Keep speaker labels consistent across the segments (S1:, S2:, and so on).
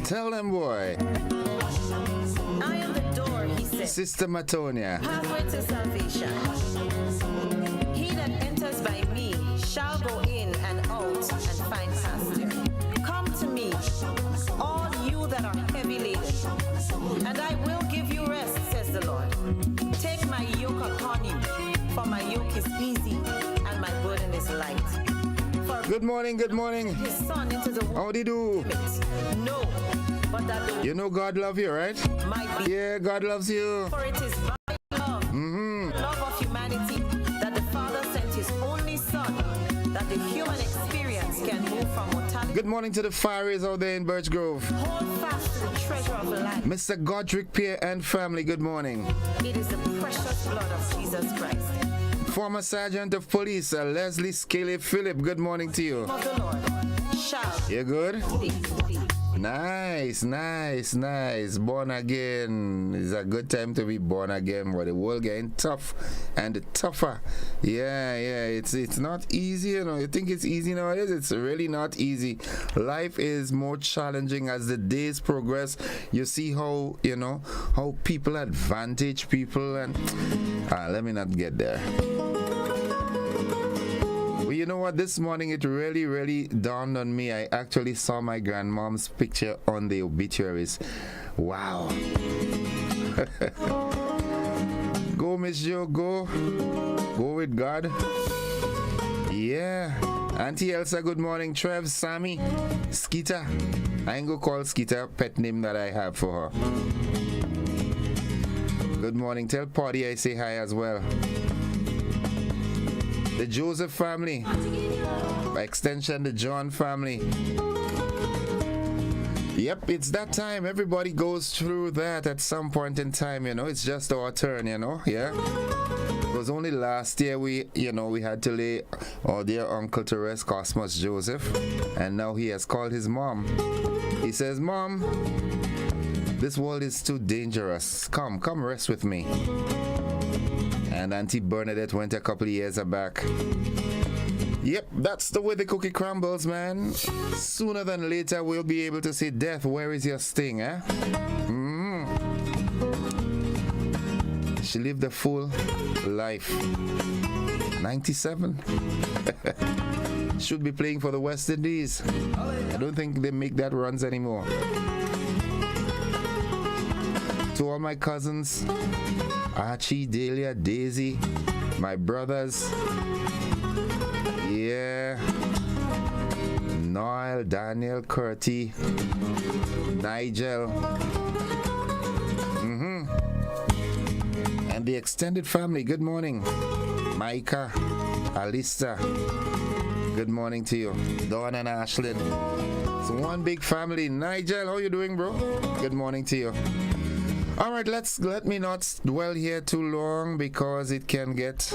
S1: Tell them, boy.
S2: I am the door, he said.
S1: Sister Matonia.
S2: Pathway to salvation. He that enters by me shall go in and out and find pasture. Come to me, all you that are heavy laden, and I will give you rest, says the Lord. Take my yoke upon you, for my yoke is easy and my burden is light. For
S1: Good morning, good morning.
S2: his son into the
S1: How do you do?
S2: No, but that the
S1: You know God love you, right?
S2: might be.
S1: Yeah, God loves you.
S2: For it is by love, love of humanity, that the Father sent his only Son, that the human experience can move from mortality.
S1: Good morning to the Fireys out there in Birch Grove.
S2: Hold fast to the treasure of life.
S1: Mr. Godric Pierre and family, good morning.
S2: It is the precious blood of Jesus Christ.
S1: Former Sergeant of Police, Leslie Scaly Phillip, good morning to you.
S2: Of the Lord shall
S1: You good?
S2: be.
S1: Nice. Born again. It's a good time to be born again, but the world getting tough and tougher. Yeah. It's not easy, you know. You think it's easy nowadays? It's really not easy. Life is more challenging as the days progress. You see how, you know, how people advantage people and let me not get there. Well, you know what? This morning it really dawned on me. I actually saw my grandmom's picture on the obituaries. Wow. Go, Miss Jo, go. Go with God. Yeah. Auntie Elsa, good morning. Trev, Sammy, Skeeter. I ain't gonna call Skeeter pet name that I have for her. Good morning. Tell Potty I say hi as well. The Joseph family, by extension the John family. Yep, it's that time. Everybody goes through that at some point in time, you know. It's just our turn, you know. Yeah. It was only last year we had to lay our dear uncle to rest, Cosmos Joseph, and now he has called his mom. He says, "Mom, this world is too dangerous. Come rest with me." And Auntie Bernadette went a couple of years back. Yep, that's the way the cookie crumbles, man. Sooner than later, we'll be able to say, "Death, where is your sting, eh?" She lived a full life. 97. Should be playing for the West Indies. I don't think they make that runs anymore. To all my cousins, Archie, Delia, Daisy, my brothers, yeah, Noel, Daniel, Curti, Nigel, and the extended family, good morning. Micah, Alista, good morning to you. Dawn and Ashlyn. It's one big family. Nigel, how you doing, bro? Good morning to you. All right, let me not dwell here too long because it can get,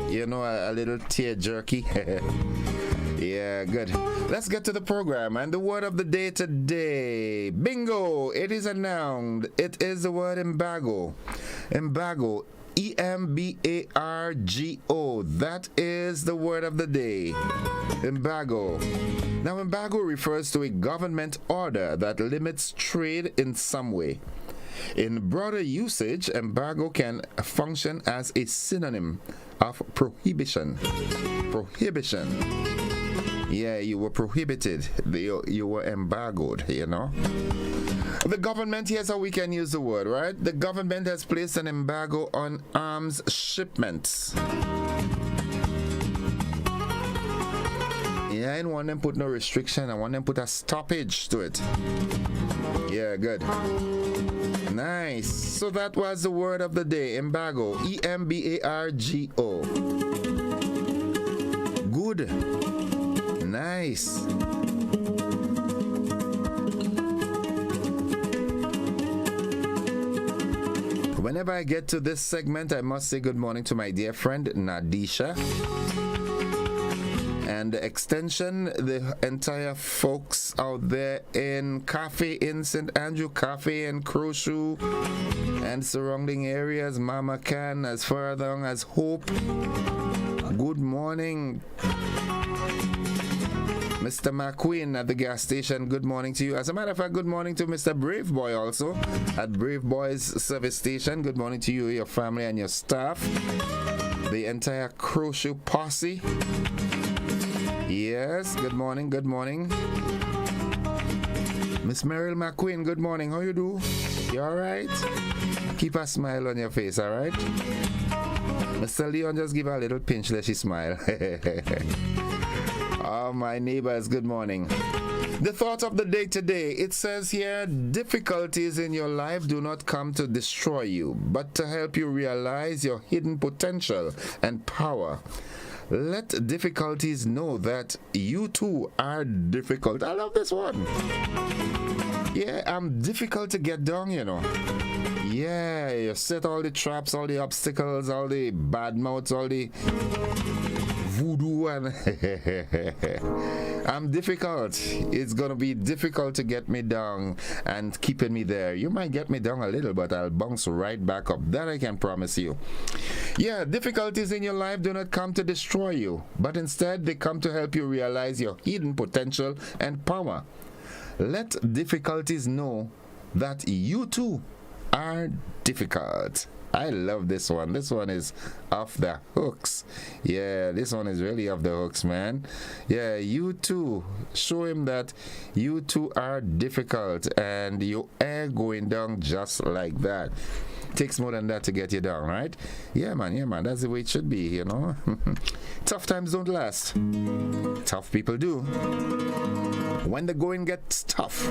S1: you know, a little tear jerky. Yeah, good. Let's get to the program and the word of the day today. Bingo! It is announced. It is the word embargo. Embargo. E-M-B-A-R-G-O. That is the word of the day. Embargo. Now, embargo refers to a government order that limits trade in some way. In broader usage, embargo can function as a synonym of prohibition. Prohibition. Yeah, you were prohibited. You were embargoed, you know. The government, here's how we can use the word, right? The government has placed an embargo on arms shipments. Yeah, I didn't want them put no restriction. I want them put a stoppage to it. Yeah, good. Nice. So that was the word of the day. Embargo. E-M-B-A-R-G-O. Good. Nice. Whenever I get to this segment, I must say good morning to my dear friend Nadisha. And the extension, the entire folks out there in Cafe in St. Andrew, Cafe in Crowshoe and surrounding areas, Mama Can, as far along as Hope. Good morning. Mr. McQueen at the gas station, good morning to you. As a matter of fact, good morning to Mr. Brave Boy also at Brave Boy's service station. Good morning to you, your family, and your staff. The entire Crow Shoe posse. Yes, good morning, good morning. Miss Meryl McQueen, good morning. How you do? You alright? Keep a smile on your face, alright? Mr. Leon, just give her a little pinch, let she smile. Oh, my neighbors, good morning. The thought of the day today, it says here, difficulties in your life do not come to destroy you, but to help you realize your hidden potential and power. Let difficulties know that you too are difficult. I love this one. Yeah, I'm difficult to get down, you know. Yeah, you set all the traps, all the obstacles, all the bad mouths, all the voodoo, and I'm difficult. It's gonna be difficult to get me down and keeping me there. You might get me down a little, but I'll bounce right back up. That I can promise you. Yeah, difficulties in your life do not come to destroy you, but instead they come to help you realize your hidden potential and power. Let difficulties know that you too are difficult. I love this one. This one is off the hooks. Yeah, this one is really off the hooks, man. Yeah, you too. Show him that you too are difficult and you are going down just like that. Takes more than that to get you down, right? Yeah, man. That's the way it should be, you know. Tough times don't last. Tough people do. When the going gets tough,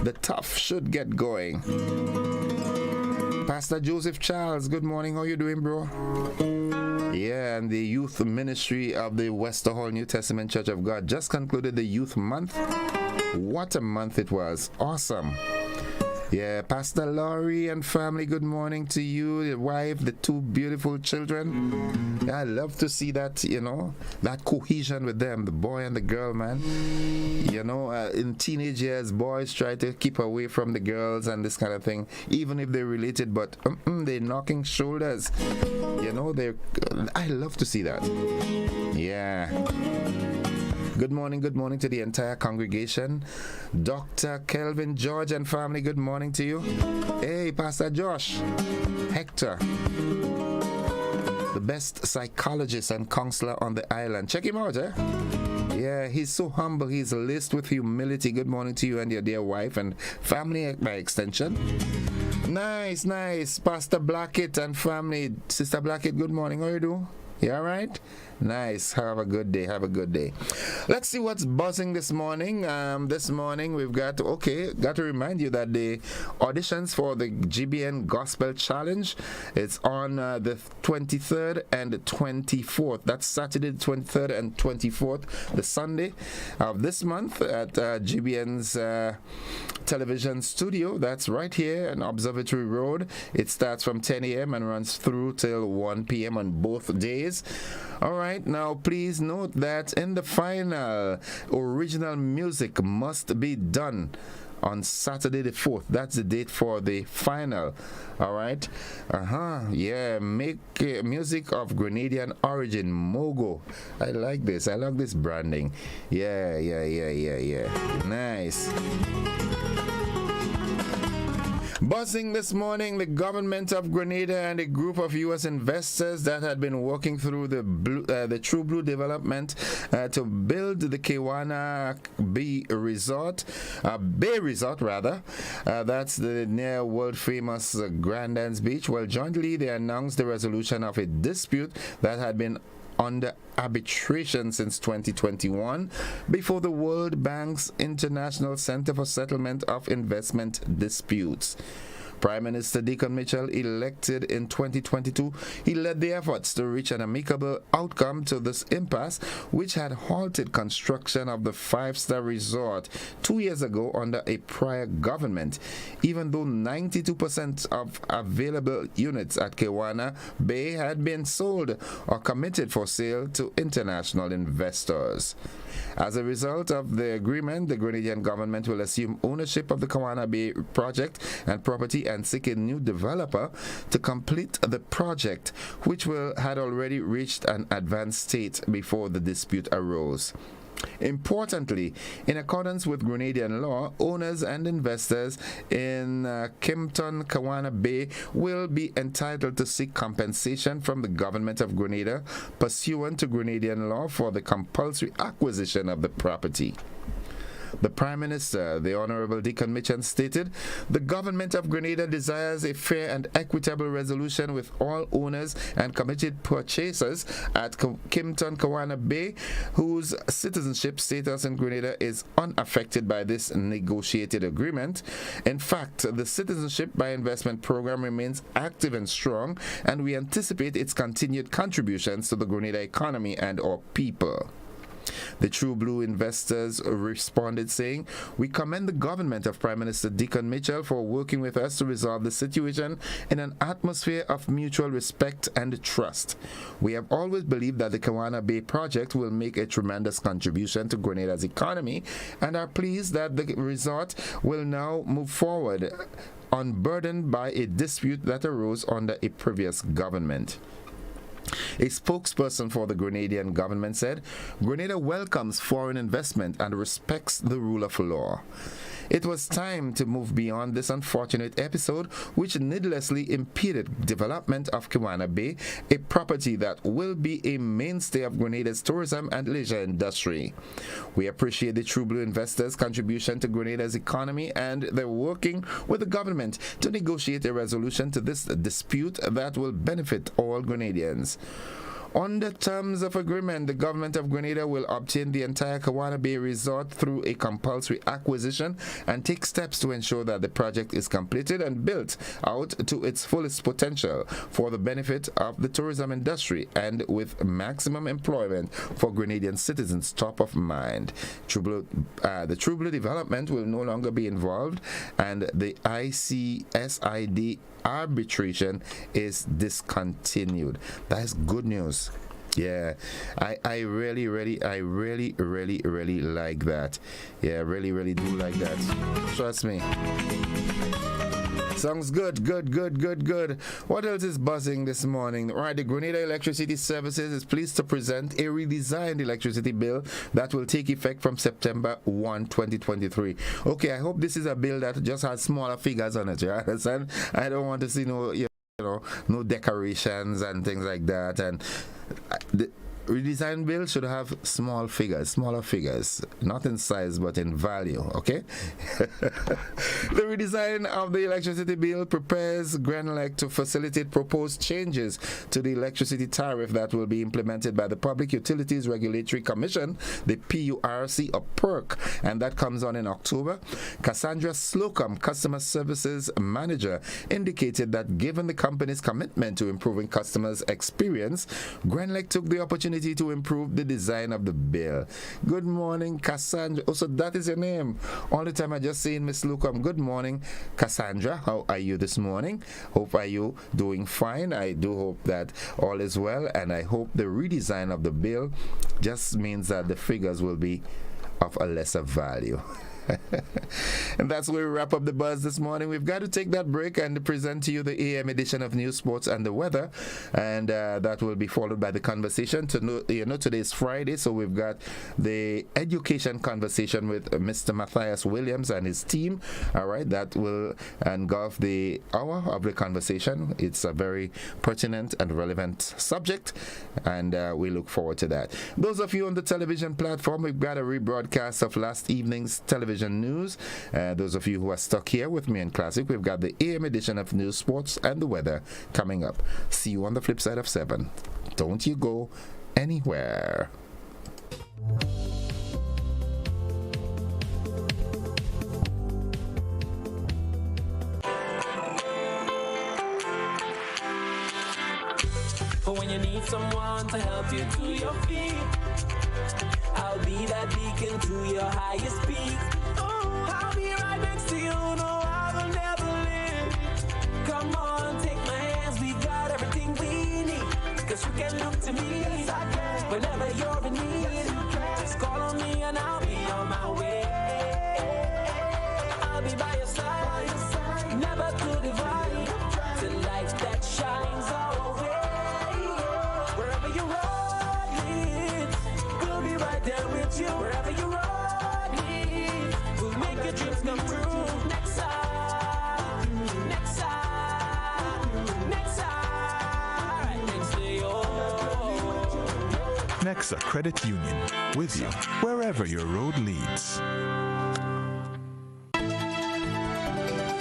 S1: the tough should get going. Pastor Joseph Charles, good morning. How you doing, bro? Yeah, and the youth ministry of the Wester Hall New Testament Church of God just concluded the youth month. What a month it was. Awesome. Yeah, Pastor Laurie and family, good morning to you, the wife, the two beautiful children. Yeah, I love to see that, you know, that cohesion with them, the boy and the girl, man. You know, in teenage years, boys try to keep away from the girls and this kind of thing, even if they're related, but they're knocking shoulders. You know, I love to see that. Yeah. Good morning to the entire congregation. Dr. Kelvin George and family, good morning to you. Hey, Pastor Josh, Hector, the best psychologist and counselor on the island. Check him out, eh? Yeah, he's so humble. He's laced with humility. Good morning to you and your dear wife and family by extension. Nice. Pastor Blackett and family. Sister Blackett, good morning. How you do? You all right? Nice. Have a good day. Let's see what's buzzing this morning. This morning we've got to remind you that the auditions for the GBN Gospel Challenge, it's on the 23rd and the 24th. That's Saturday the 23rd and 24th, the Sunday of this month at GBN's television studio. That's right here on Observatory Road. It starts from 10 a.m. and runs through till 1 p.m. on both days. All right, now please note that in the final, original music must be done on Saturday the 4th. That's the date for the final. All right. Yeah, make music of Grenadian origin, Mogo. I like this. I love this branding. Yeah. Nice. Buzzing this morning, the government of Grenada and a group of U.S. investors that had been working through the True Blue development to build the Kewana Bay Resort, that's the near world-famous Grand Beach. Well, jointly they announced the resolution of a dispute that had been under arbitration since 2021 before the World Bank's International Center for Settlement of Investment Disputes. Prime Minister Deacon Mitchell, elected in 2022, he led the efforts to reach an amicable outcome to this impasse, which had halted construction of the five-star resort 2 years ago under a prior government, even though 92% of available units at Kewana Bay had been sold or committed for sale to international investors. As a result of the agreement, the Grenadian government will assume ownership of the Kewana Bay project and property and seek a new developer to complete the project, which had already reached an advanced state before the dispute arose. Importantly, in accordance with Grenadian law, owners and investors in Kimpton Kawana Bay will be entitled to seek compensation from the government of Grenada pursuant to Grenadian law for the compulsory acquisition of the property. The Prime Minister, the Honorable Deacon Mitchell, stated, "The government of Grenada desires a fair and equitable resolution with all owners and committed purchasers at Kimpton Kawana Bay, whose citizenship status in Grenada is unaffected by this negotiated agreement. In fact, the citizenship by investment program remains active and strong, and we anticipate its continued contributions to the Grenada economy and our people." The True Blue investors responded saying, "We commend the government of Prime Minister Deacon Mitchell for working with us to resolve the situation in an atmosphere of mutual respect and trust. We have always believed that the Kawana Bay project will make a tremendous contribution to Grenada's economy and are pleased that the resort will now move forward unburdened by a dispute that arose under a previous government." A spokesperson for the Grenadian government said, "Grenada welcomes foreign investment and respects the rule of law. It was time to move beyond this unfortunate episode which needlessly impeded development of Kawana Bay, a property that will be a mainstay of Grenada's tourism and leisure industry. We appreciate the True Blue investors' contribution to Grenada's economy, and they're working with the government to negotiate a resolution to this dispute that will benefit all Grenadians. On the terms of agreement, the government of Grenada will obtain the entire Kawana Bay resort through a compulsory acquisition and take steps to ensure that the project is completed and built out to its fullest potential for the benefit of the tourism industry and with maximum employment for Grenadian citizens top of mind. The True Blue development will no longer be involved, and the ICSID arbitration is discontinued." That is good news. Yeah, I really like that. Yeah, really do like that. Trust me. Sounds good. What else is buzzing this morning? Right, the Grenada Electricity Services is pleased to present a redesigned electricity bill that will take effect from September 1, 2023. Okay, I hope this is a bill that just has smaller figures on it. You understand? I don't want to see no decorations and things like that. And the redesigned bill should have smaller figures, not in size but in value, okay? The redesign of the electricity bill prepares Grenelec to facilitate proposed changes to the electricity tariff that will be implemented by the Public Utilities Regulatory Commission, the PURC, or PERC, and that comes on in October. Cassandra Slocum, Customer Services Manager, indicated that given the company's commitment to improving customers' experience, Grenelec took the opportunity to improve the design of the bill. Good morning, Cassandra. Oh, so that is your name. All the time I just saying Miss Slocum. Good morning, Cassandra. How are you this morning? Hope are you doing fine. I do hope that all is well, and I hope the redesign of the bill just means that the figures will be of a lesser value. And that's where we wrap up the buzz this morning. We've got to take that break and present to you the AM edition of News, Sports, and the Weather, and that will be followed by the conversation. Today is Friday, so we've got the education conversation with Mr. Matthias Williams and his team. All right, that will engulf the hour of the conversation. It's a very pertinent and relevant subject, and we look forward to that. Those of you on the television platform, we've got a rebroadcast of last evening's television news. Those of you who are stuck here with me in Classic, we've got the AM edition of News, Sports, and the Weather coming up. See you on the flip side of 7. Don't you go anywhere.
S3: For when you need someone to help you to your feet, I'll be that beacon to your highest peak. I'll be right next to you, no, I will never leave. Come on, take my hands, we got everything we need. Cause you can look to me, whenever you're in need. Just call on me and I'll be on my way. I'll be by your side, never to divide. The light that shines our way. Wherever you're running, we'll be right there with you.
S4: Mexa Credit Union, with you wherever your road leads.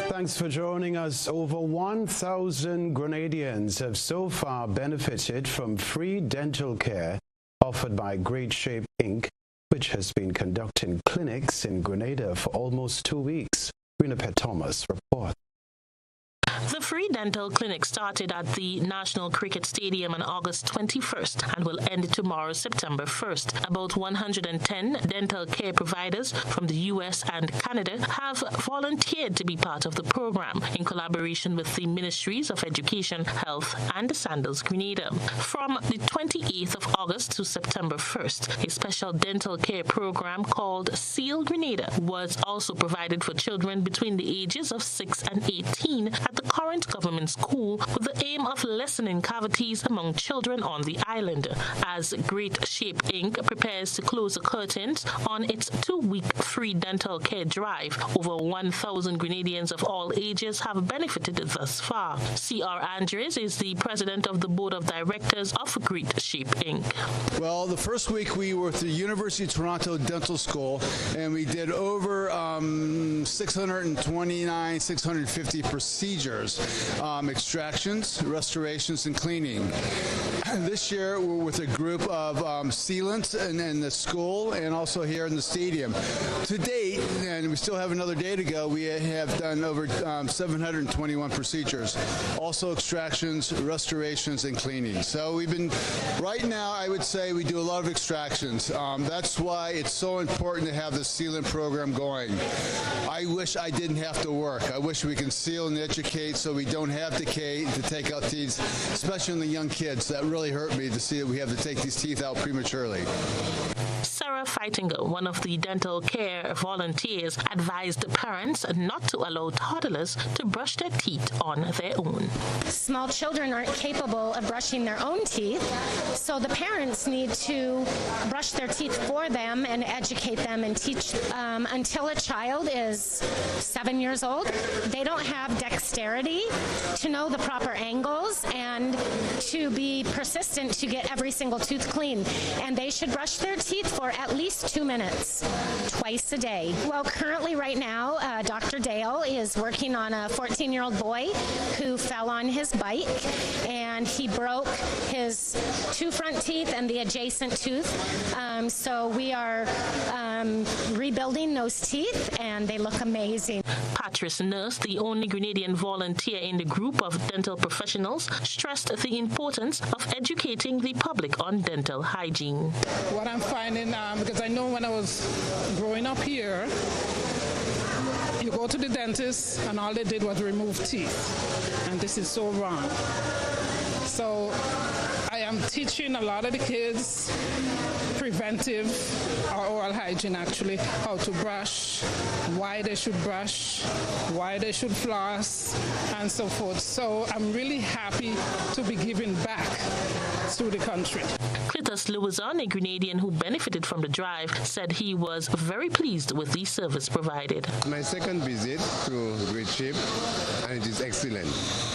S5: Thanks for joining us. Over 1,000 Grenadians have so far benefited from free dental care offered by Great Shape Inc., which has been conducting clinics in Grenada for almost 2 weeks. Rena Thomas reports.
S6: The free dental clinic started at the National Cricket Stadium on August 21st and will end tomorrow, September 1st. About 110 dental care providers from the U.S. and Canada have volunteered to be part of the program in collaboration with the Ministries of Education, Health and Sandals Grenada. From the 28th of August to September 1st, a special dental care program called Seal Grenada was also provided for children between the ages of 6 and 18 at the current government school, with the aim of lessening cavities among children on the island. As Great Shape Inc. prepares to close the curtains on its 2-week free dental care drive, over 1,000 Grenadians of all ages have benefited thus far. C.R. Andres is the president of the board of directors of Great Shape Inc.
S7: Well, the first week we were at the University of Toronto Dental School, and we did over 650 procedures, extractions, restorations, and cleaning. This year we're with a group of sealants in the school and also here in the stadium. To date, and we still have another day to go, we have done over 721 procedures, also extractions, restorations, and cleaning. So we've been, right now I would say we do a lot of extractions. That's why it's so important to have the sealant program going. I wish I didn't have to work. I wish we can seal and educate so we don't have decay to take out teeth, especially in the young kids. That really hurt me to see that we have to take these teeth out prematurely.
S6: Sarah Fightinger, one of the dental care volunteers, advised parents not to allow toddlers to brush their teeth on their own.
S8: Small children aren't capable of brushing their own teeth, so the parents need to brush their teeth for them and educate them and teach until a child is 7 years old. They don't have dexterity to know the proper angles and to be persistent to get every single tooth clean. And they should brush their teeth for at least 2 minutes, twice a day. Well, currently right now, Dr. Dale is working on a 14-year-old boy who fell on his bike, and he broke his 2 front teeth and the adjacent tooth. So we are rebuilding those teeth, and they look amazing.
S6: Patrice Nurse, the only Grenadian volunteer in the group of dental professionals, stressed the importance of educating the public on dental hygiene.
S9: What I'm finding, because I know when I was growing up here, you go to the dentist and all they did was remove teeth, and this is so wrong. So I am teaching a lot of the kids preventive or oral hygiene, actually, how to brush, why they should brush, why they should floss, and so forth. So I'm really happy to be giving back to the country.
S6: Cletus Lewison, a Grenadian who benefited from the drive, said he was very pleased with the service provided.
S10: My second visit to Great Shape, and it is excellent.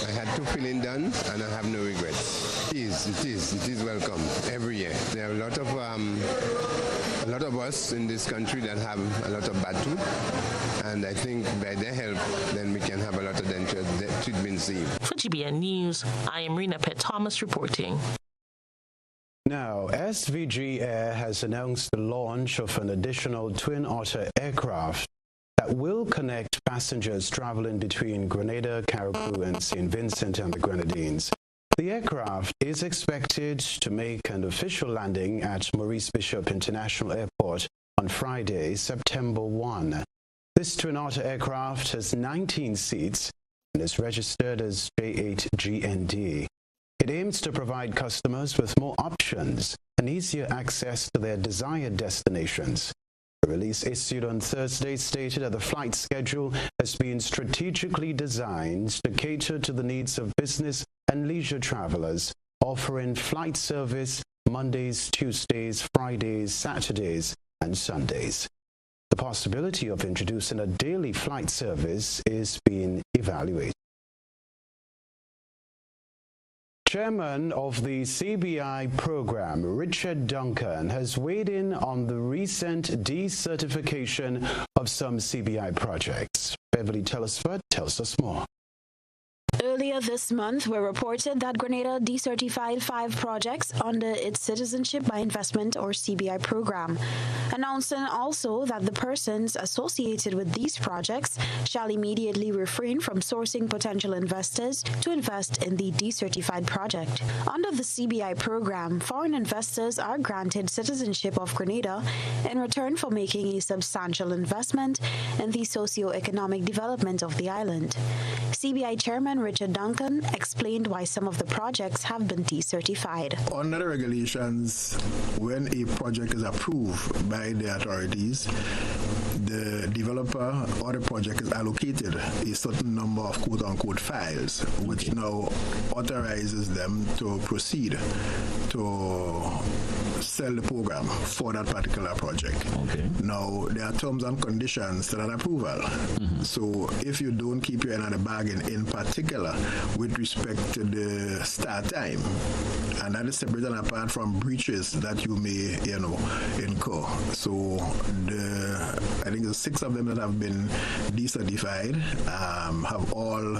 S10: I had 2 fillings done, and I have no regrets. It is welcome every year. There are a lot of us in this country that have a lot of bad tooth, and I think by their help, then we can have a lot of dental treatment saved.
S6: For GBN News, I am Rena Thomas reporting.
S5: Now, SVG Air has announced the launch of an additional Twin Otter aircraft that will connect passengers traveling between Grenada, Carriacou, and St. Vincent and the Grenadines. The aircraft is expected to make an official landing at Maurice Bishop International Airport on Friday, September 1. This Twin Otter aircraft has 19 seats and is registered as J8GND. It aims to provide customers with more options and easier access to their desired destinations. The release issued on Thursday stated that the flight schedule has been strategically designed to cater to the needs of business and leisure travelers, offering flight service Mondays, Tuesdays, Fridays, Saturdays, and Sundays. The possibility of introducing a daily flight service is being evaluated. Chairman of the CBI program, Richard Duncan, has weighed in on the recent decertification of some CBI projects. Beverly Telesford tells us more.
S11: Earlier this month, we reported that Grenada decertified 5 projects under its Citizenship by Investment or CBI program, announcing also that the persons associated with these projects shall immediately refrain from sourcing potential investors to invest in the decertified project. Under the CBI program, foreign investors are granted citizenship of Grenada in return for making a substantial investment in the socio-economic development of the island. CBI Chairman Richard Duncan explained why some of the projects have been decertified.
S12: Under the regulations, when a project is approved by the authorities, the developer or the project is allocated a certain number of quote-unquote files, which now authorizes them to proceed to sell the program for that particular project. Now, there are terms and conditions to that approval. So if you don't keep your end of the bargain, in particular with respect to the start time, and that is separate and apart from breaches that you may, incur. So I think the 6 of them that have been decertified have all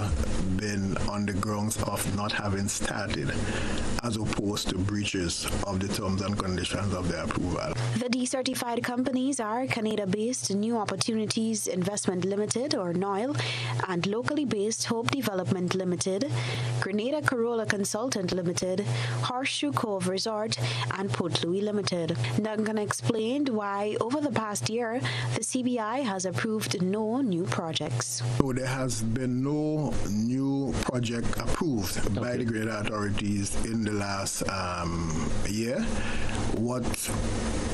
S12: been on the grounds of not having started, as opposed to breaches of the terms and conditions of the approval.
S11: The decertified companies are Canada-based New Opportunities Investment Limited, or NOIL, and locally based Hope Development Limited, Grenada Corolla Consultant Limited, Horseshoe Cove Resort, and Port Louis Limited. Duncan explained why over the past year, the CBI has approved no new projects.
S12: So there has been no new project approved by the Grenada authorities in the last year. What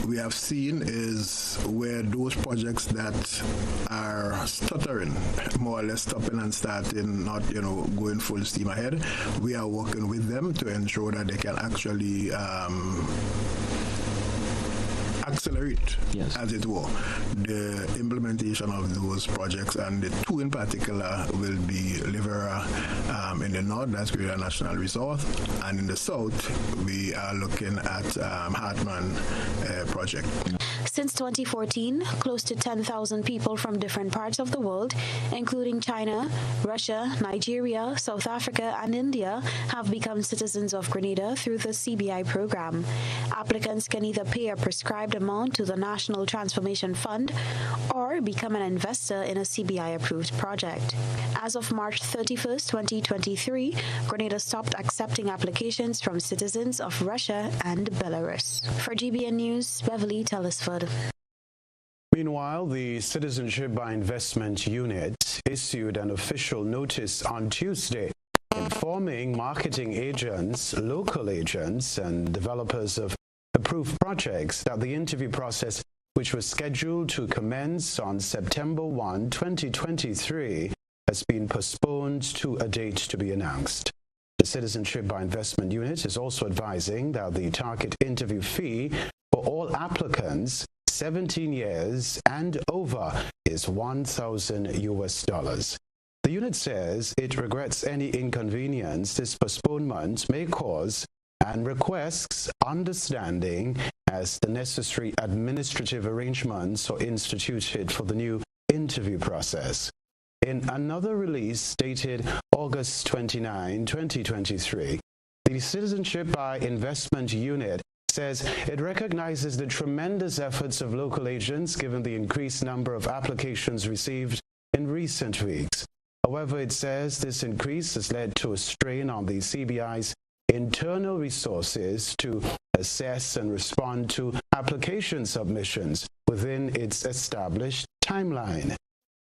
S12: we have seen is where those projects that are stuttering, more or less stopping and starting, not going full steam ahead, we are working with them to ensure that they can actually accelerate, as it were, the implementation of those projects, and the 2 in particular will be Livera in the north, that's Grenada National Resort, and in the south we are looking at Hartman project.
S11: Since 2014, close to 10,000 people from different parts of the world, including China, Russia, Nigeria, South Africa, and India, have become citizens of Grenada through the CBI program. Applicants can either pay a prescribed amount to the National Transformation Fund or become an investor in a CBI-approved project. As of March 31st, 2023, Grenada stopped accepting applications from citizens of Russia and Belarus. For GBN News, Beverly Telesford.
S5: Meanwhile, the Citizenship by Investment Unit issued an official notice on Tuesday informing marketing agents, local agents, and developers of approved projects that the interview process, which was scheduled to commence on September 1, 2023, has been postponed to a date to be announced. The Citizenship by Investment Unit is also advising that the target interview fee for all applicants 17 years and over is $1,000. The unit says it regrets any inconvenience this postponement may cause and requests understanding as the necessary administrative arrangements are instituted for the new interview process. In another release dated August 29, 2023, the Citizenship by Investment Unit says it recognizes the tremendous efforts of local agents given the increased number of applications received in recent weeks. However, it says this increase has led to a strain on the CBI's internal resources to assess and respond to application submissions within its established timeline.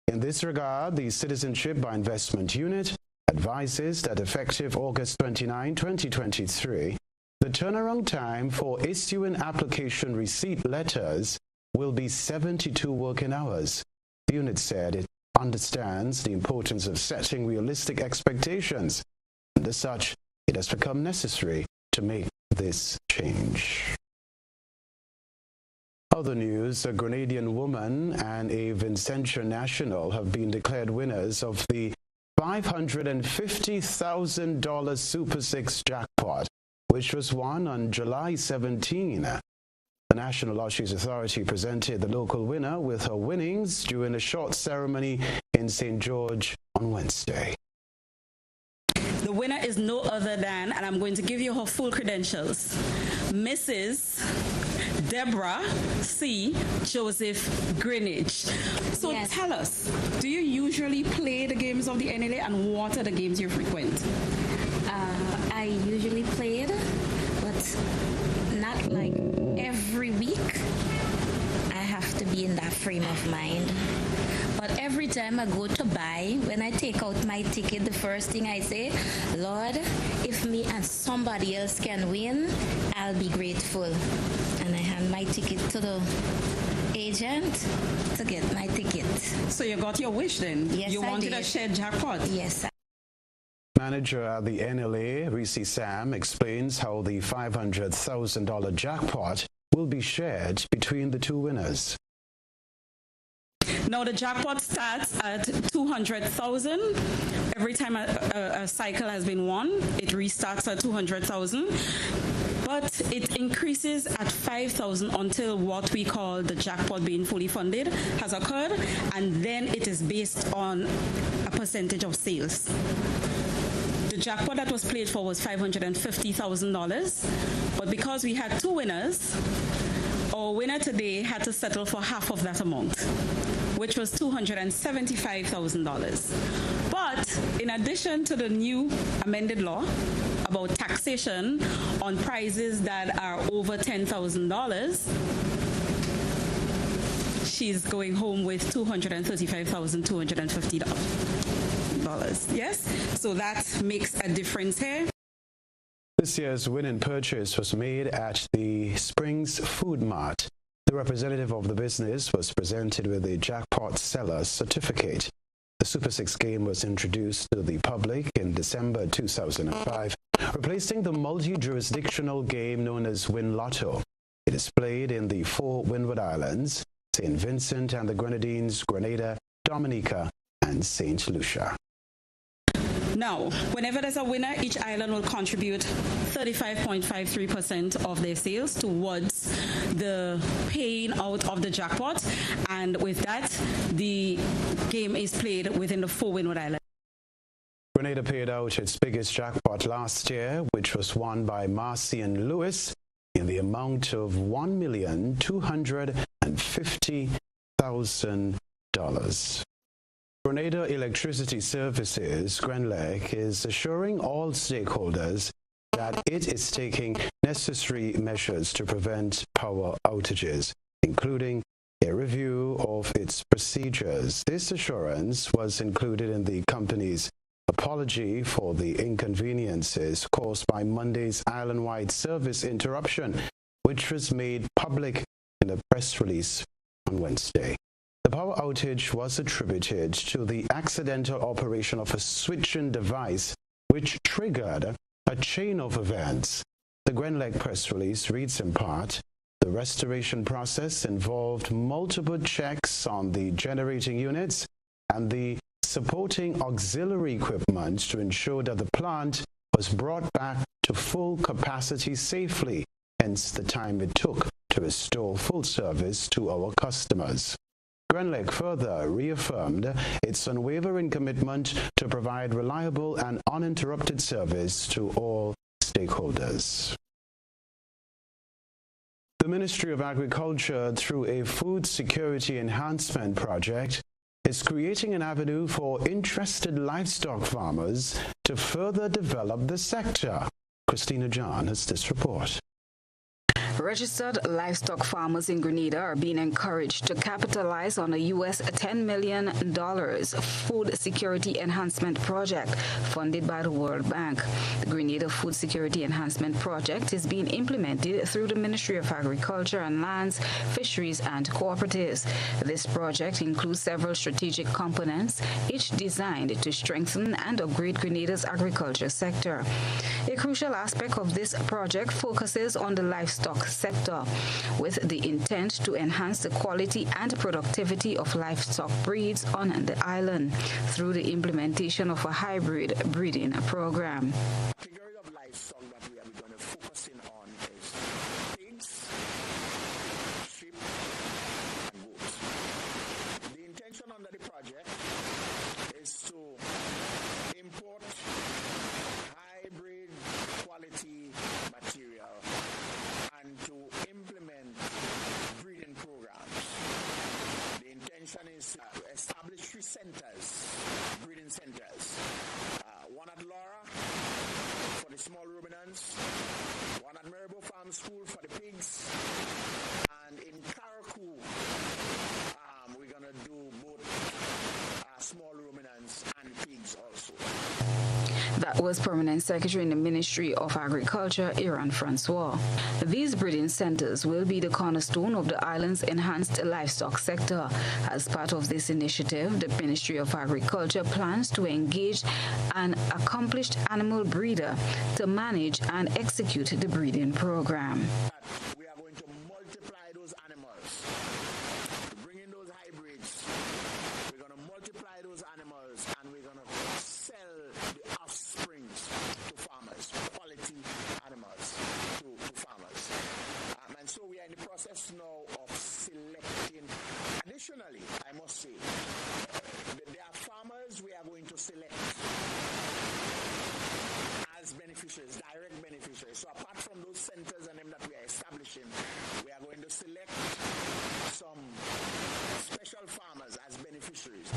S5: In this regard, the Citizenship by Investment Unit advises that effective August 29, 2023, the turnaround time for issuing application receipt letters will be 72 working hours. The unit said it understands the importance of setting realistic expectations, and as such, it has become necessary to make this change. Other news, a Grenadian woman and a Vicentia national have been declared winners of the $550,000 Super 6 jackpot, which was won on July 17. The National Lotteries Authority presented the local winner with her winnings during a short ceremony in St. George on Wednesday.
S13: The winner is no other than, and I'm going to give you her full credentials, Mrs. Deborah C. Joseph Greenwich. So
S14: Yes.
S13: Tell us, do you usually play the games of the NLA, and what are the games you frequent?
S14: I usually play it, but not like every week. I have to be in that frame of mind. But every time I go to buy, when I take out my ticket, the first thing I say, Lord, if me and somebody else can win, I'll be grateful. And I hand my ticket to the agent to get my ticket.
S13: So you got your wish then?
S14: Yes,
S13: You
S14: I
S13: wanted
S14: did.
S13: a shared jackpot?
S14: Yes.
S5: Manager at the NLA, Reese Sam, explains how the $500,000 jackpot will be shared between the two winners.
S13: Now the jackpot starts at $200,000. Every time a cycle has been won, it restarts at $200,000. But it increases at $5,000 until what we call the jackpot being fully funded has occurred, and then it is based on a percentage of sales. The jackpot that was played for was $550,000, but because we had two winners, our winner today had to settle for half of that amount, which was $275,000. But in addition to the new amended law about taxation on prizes that are over $10,000, she's going home with $235,250. Yes? So that makes a difference here.
S5: This year's winning purchase was made at the Springs Food Mart. The representative of the business was presented with a jackpot seller certificate. The Super 6 game was introduced to the public in December 2005, replacing the multi-jurisdictional game known as Win Lotto. It is played in the 4 Windward Islands, St. Vincent and the Grenadines, Grenada, Dominica, and St. Lucia.
S13: Now, whenever there's a winner, each island will contribute 35.53% of their sales towards the paying out of the jackpot. And with that, the game is played within the 4 Windward Islands.
S5: Grenada paid out its biggest jackpot last year, which was won by Marcy and Lewis in the amount of $1,250,000. Grenada Electricity Services, GRENLEC, is assuring all stakeholders that it is taking necessary measures to prevent power outages, including a review of its procedures. This assurance was included in the company's apology for the inconveniences caused by Monday's island-wide service interruption, which was made public in a press release on Wednesday. The power outage was attributed to the accidental operation of a switching device, which triggered a chain of events. The GRENLEC press release reads in part, the restoration process involved multiple checks on the generating units and the supporting auxiliary equipment to ensure that the plant was brought back to full capacity safely, hence the time it took to restore full service to our customers. GRENLEC further reaffirmed its unwavering commitment to provide reliable and uninterrupted service to all stakeholders. The Ministry of Agriculture, through a food security enhancement project, is creating an avenue for interested livestock farmers to further develop the sector. Christina John has this report.
S15: Registered livestock farmers in Grenada are being encouraged to capitalize on a U.S. $10 million food security enhancement project funded by the World Bank. The Grenada Food Security Enhancement Project is being implemented through the Ministry of Agriculture and Lands, Fisheries and Cooperatives. This project includes several strategic components, each designed to strengthen and upgrade Grenada's agriculture sector. A crucial aspect of this project focuses on the livestock sector, with the intent to enhance the quality and productivity of livestock breeds on the island through the implementation of a hybrid breeding program.
S16: Category of livestock that we are going to focus in on is pigs, sheep, and goats. The intention under the project is to import hybrid quality material and to implement breeding programs. The intention is to establish 3 centers, breeding centers. One at Laura for the small ruminants, one at Maribor Farm School for the pigs, and in Karakou, we're going to do both small ruminants and pigs also.
S15: That was Permanent Secretary in the Ministry of Agriculture, Iran Francois. These breeding centers will be the cornerstone of the island's enhanced livestock sector. As part of this initiative, the Ministry of Agriculture plans to engage an accomplished animal breeder to manage and execute the breeding program.
S16: We are going to multiply those animals. To bring in those hybrids, we're going to multiply those animals and we're going to sell the offsprings to farmers, quality animals to farmers. And so we are in the process now of selecting. Additionally, I must say, there are farmers we are going to select as beneficiaries, direct beneficiaries. So apart from those centers and them that we are establishing, we are going to select some special farmers as beneficiaries.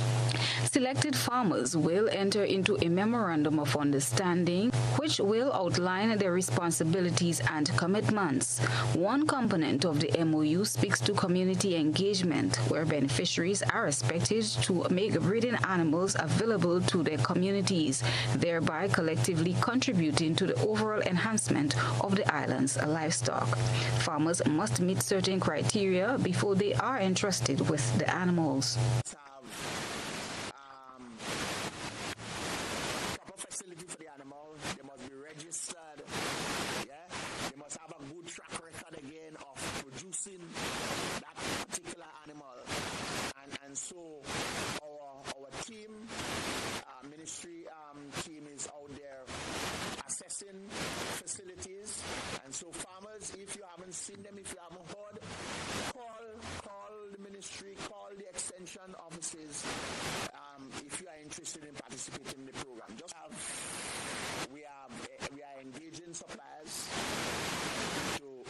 S15: Selected farmers will enter into a memorandum of understanding which will outline their responsibilities and commitments. One component of the MOU speaks to community engagement, where beneficiaries are expected to make breeding animals available to their communities, thereby collectively contributing to the overall enhancement of the island's livestock. Farmers must meet certain criteria before they are entrusted with the animals.
S16: That particular animal, and so our team, ministry team is out there assessing facilities, and so farmers, if you haven't seen them, if you haven't heard, call the ministry, call the extension offices if you are interested in participating in the program. We are engaging suppliers to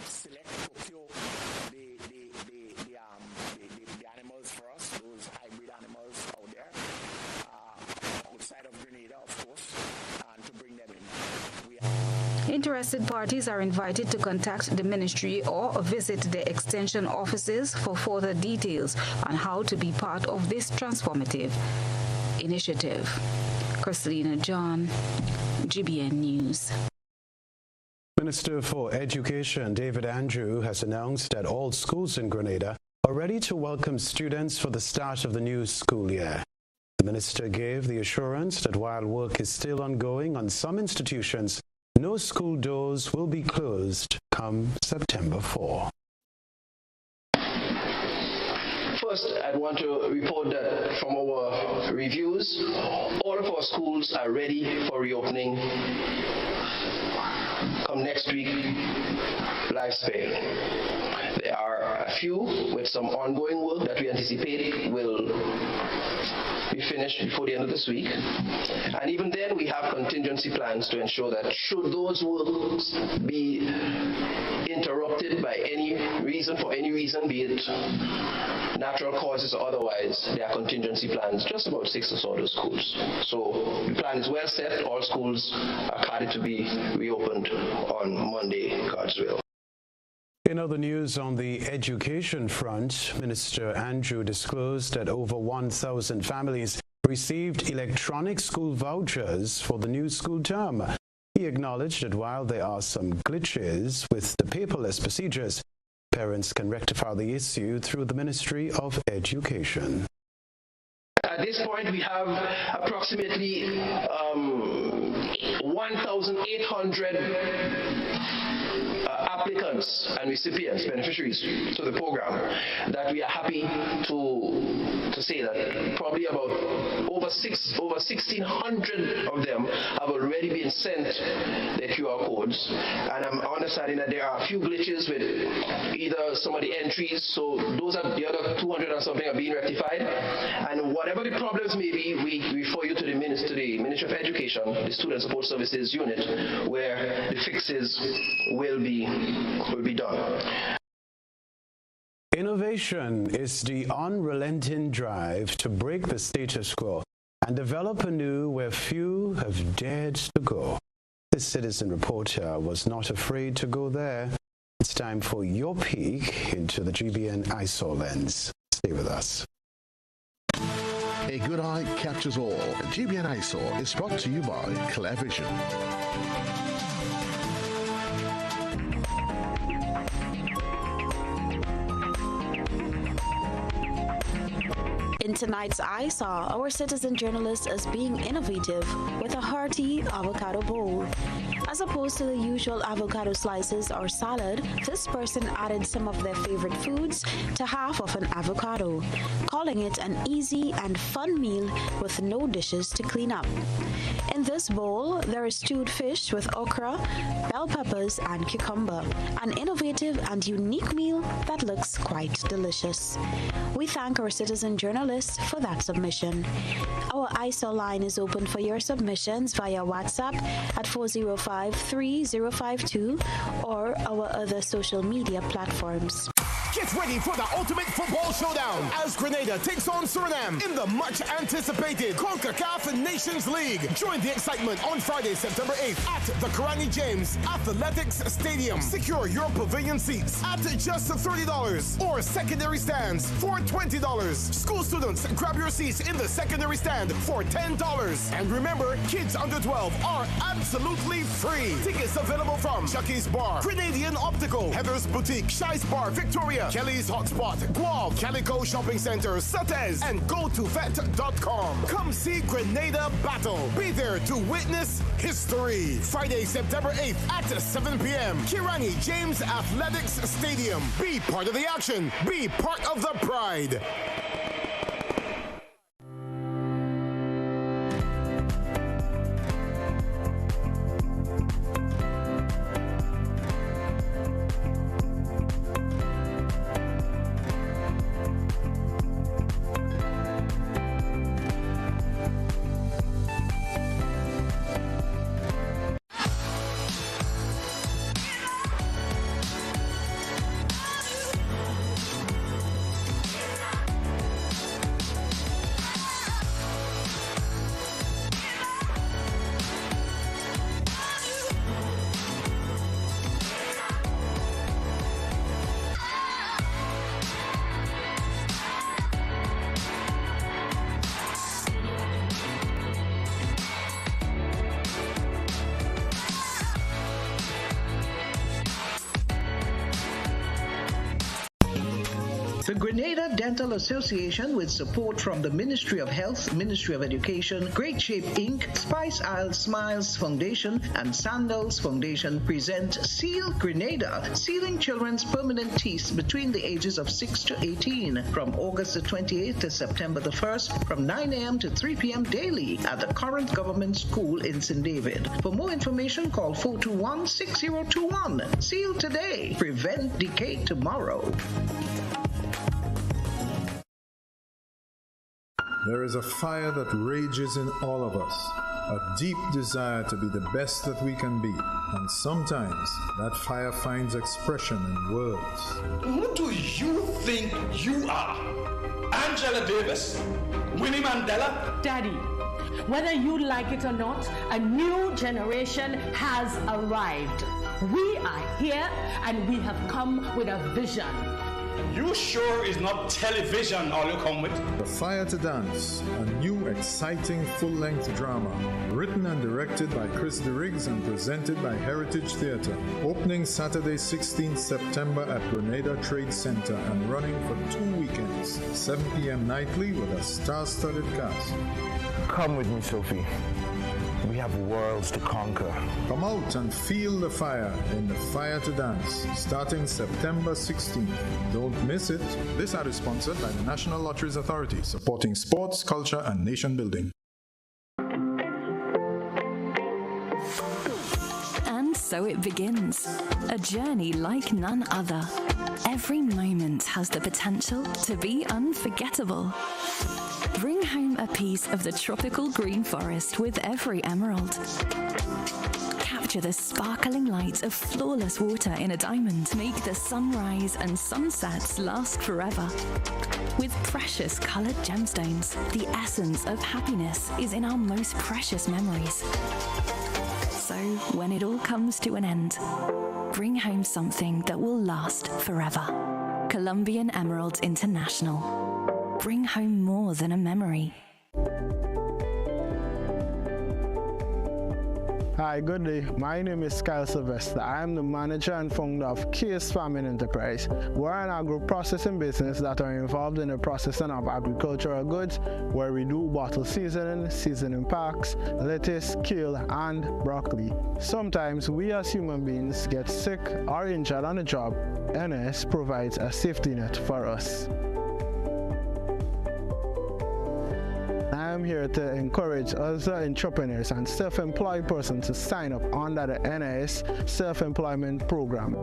S16: select, procure the animals for us, those hybrid animals out there, outside of Grenada, of course, and to bring them in.
S15: Interested parties are invited to contact the ministry or visit the extension offices for further details on how to be part of this transformative initiative. Christina John, GBN News.
S5: Minister for Education David Andrew has announced that all schools in Grenada are ready to welcome students for the start of the new school year. The minister gave the assurance that while work is still ongoing on some institutions, no school doors will be closed come September 4.
S17: First, I'd want to report that from our reviews, all of our schools are ready for reopening come next week, live spell. There are a few with some ongoing work that we anticipate will be finished before the end of this week. And even then, we have contingency plans to ensure that should those works be interrupted by any reason, for any reason, be it natural causes or otherwise, there are contingency plans just about 6 or so of schools. So the plan is well set. All schools are targeted to be reopened on Monday, God's will.
S5: In other news on the education front, Minister Andrew disclosed that over 1,000 families received electronic school vouchers for the new school term. He acknowledged that while there are some glitches with the paperless procedures, parents can rectify the issue through the Ministry of Education.
S17: At this point, we have approximately 1,800 applicants and recipients, beneficiaries to the program, that we are happy to say that probably about over 1,600 of them have already been sent their QR codes, and I'm understanding that there are a few glitches with either some of the entries, so those are the other 200 and something are being rectified, and whatever the problems may be, we refer you to the Ministry of Education, the Student Support Services Unit, where the fixes will be done.
S5: Innovation is the unrelenting drive to break the status quo and develop anew where few have dared to go. This citizen reporter was not afraid to go there. It's time for your peek into the GBN eyesore lens. Stay with us.
S18: A good eye captures all. GBN eyesore is brought to you by Clear Vision.
S11: In tonight's eyesore, our citizen journalist is being innovative with a hearty avocado bowl. As opposed to the usual avocado slices or salad, this person added some of their favorite foods to half of an avocado, calling it an easy and fun meal with no dishes to clean up. In this bowl, there is stewed fish with okra, bell peppers, and cucumber, an innovative and unique meal that looks quite delicious. We thank our citizen journalist for that submission. Our eyesore line is open for your submissions via WhatsApp at 405-3052 or our other social media platforms.
S19: Get ready for the ultimate football showdown as Grenada takes on Suriname in the much-anticipated CONCACAF Nations League. Join the excitement on Friday, September 8th at the Karani James Athletics Stadium. Secure your pavilion seats at just $30 or secondary stands for $20. School students, grab your seats in the secondary stand for $10. And remember, kids under 12 are absolutely free. Tickets available from Chucky's Bar, Grenadian Optical, Heather's Boutique, Shi's Bar, Victoria, Kelly's Hotspot, Guav, Calico Shopping Center, Sutez, and GoToVet.com. Come see Grenada battle. Be there to witness history. Friday, September 8th at 7 p.m. Kirani James Athletics Stadium. Be part of the action. Be part of the pride.
S20: The Grenada Dental Association, with support from the Ministry of Health, Ministry of Education, Great Shape Inc., Spice Isle Smiles Foundation, and Sandals Foundation present Seal Grenada, sealing children's permanent teeth between the ages of 6 to 18, from August the 28th to September the 1st, from 9 a.m. to 3 p.m. daily at the current government school in St. David. For more information, call 421-6021. Seal today. Prevent decay tomorrow.
S21: There is a fire that rages in all of us, a deep desire to be the best that we can be, and sometimes that fire finds expression in words.
S22: Who do you think you are? Angela Davis? Winnie Mandela?
S23: Daddy, whether you like it or not, a new generation has arrived. We are here and we have come with a vision.
S22: You sure it's not television all you come with?
S21: The Fire to Dance, a new exciting full-length drama, written and directed by Chris DeRiggs and presented by Heritage Theatre. Opening Saturday 16th September at Grenada Trade Center and running for 2 weekends, 7 p.m. nightly with a star-studded cast.
S1: Come with me, Sophie. We have worlds to conquer.
S21: Come out and feel the fire in the Fire to Dance, starting September 16th. Don't miss it. This ad is sponsored by the National Lotteries Authority, supporting sports, culture, and nation building.
S2: And so it begins. A journey like none other. Every moment has the potential to be unforgettable. Bring home a piece of the tropical green forest with every emerald. Capture the sparkling light of flawless water in a diamond. Make the sunrise and sunsets last forever. With precious colored gemstones, the essence of happiness is in our most precious memories. So, when it all comes to an end, bring home something that will last forever. Colombian Emeralds International. Bring home more than a memory.
S3: Hi, good day. My name is Kyle Sylvester. I am the manager and founder of Case Farming Enterprise. We're an agro-processing business that are involved in the processing of agricultural goods, where we do bottle seasoning packs, lettuce, kale, and broccoli. Sometimes we as human beings get sick or injured on the job. NS provides a safety net for us. I am here to encourage other entrepreneurs and self-employed persons to sign up under the NIS Self-Employment Program.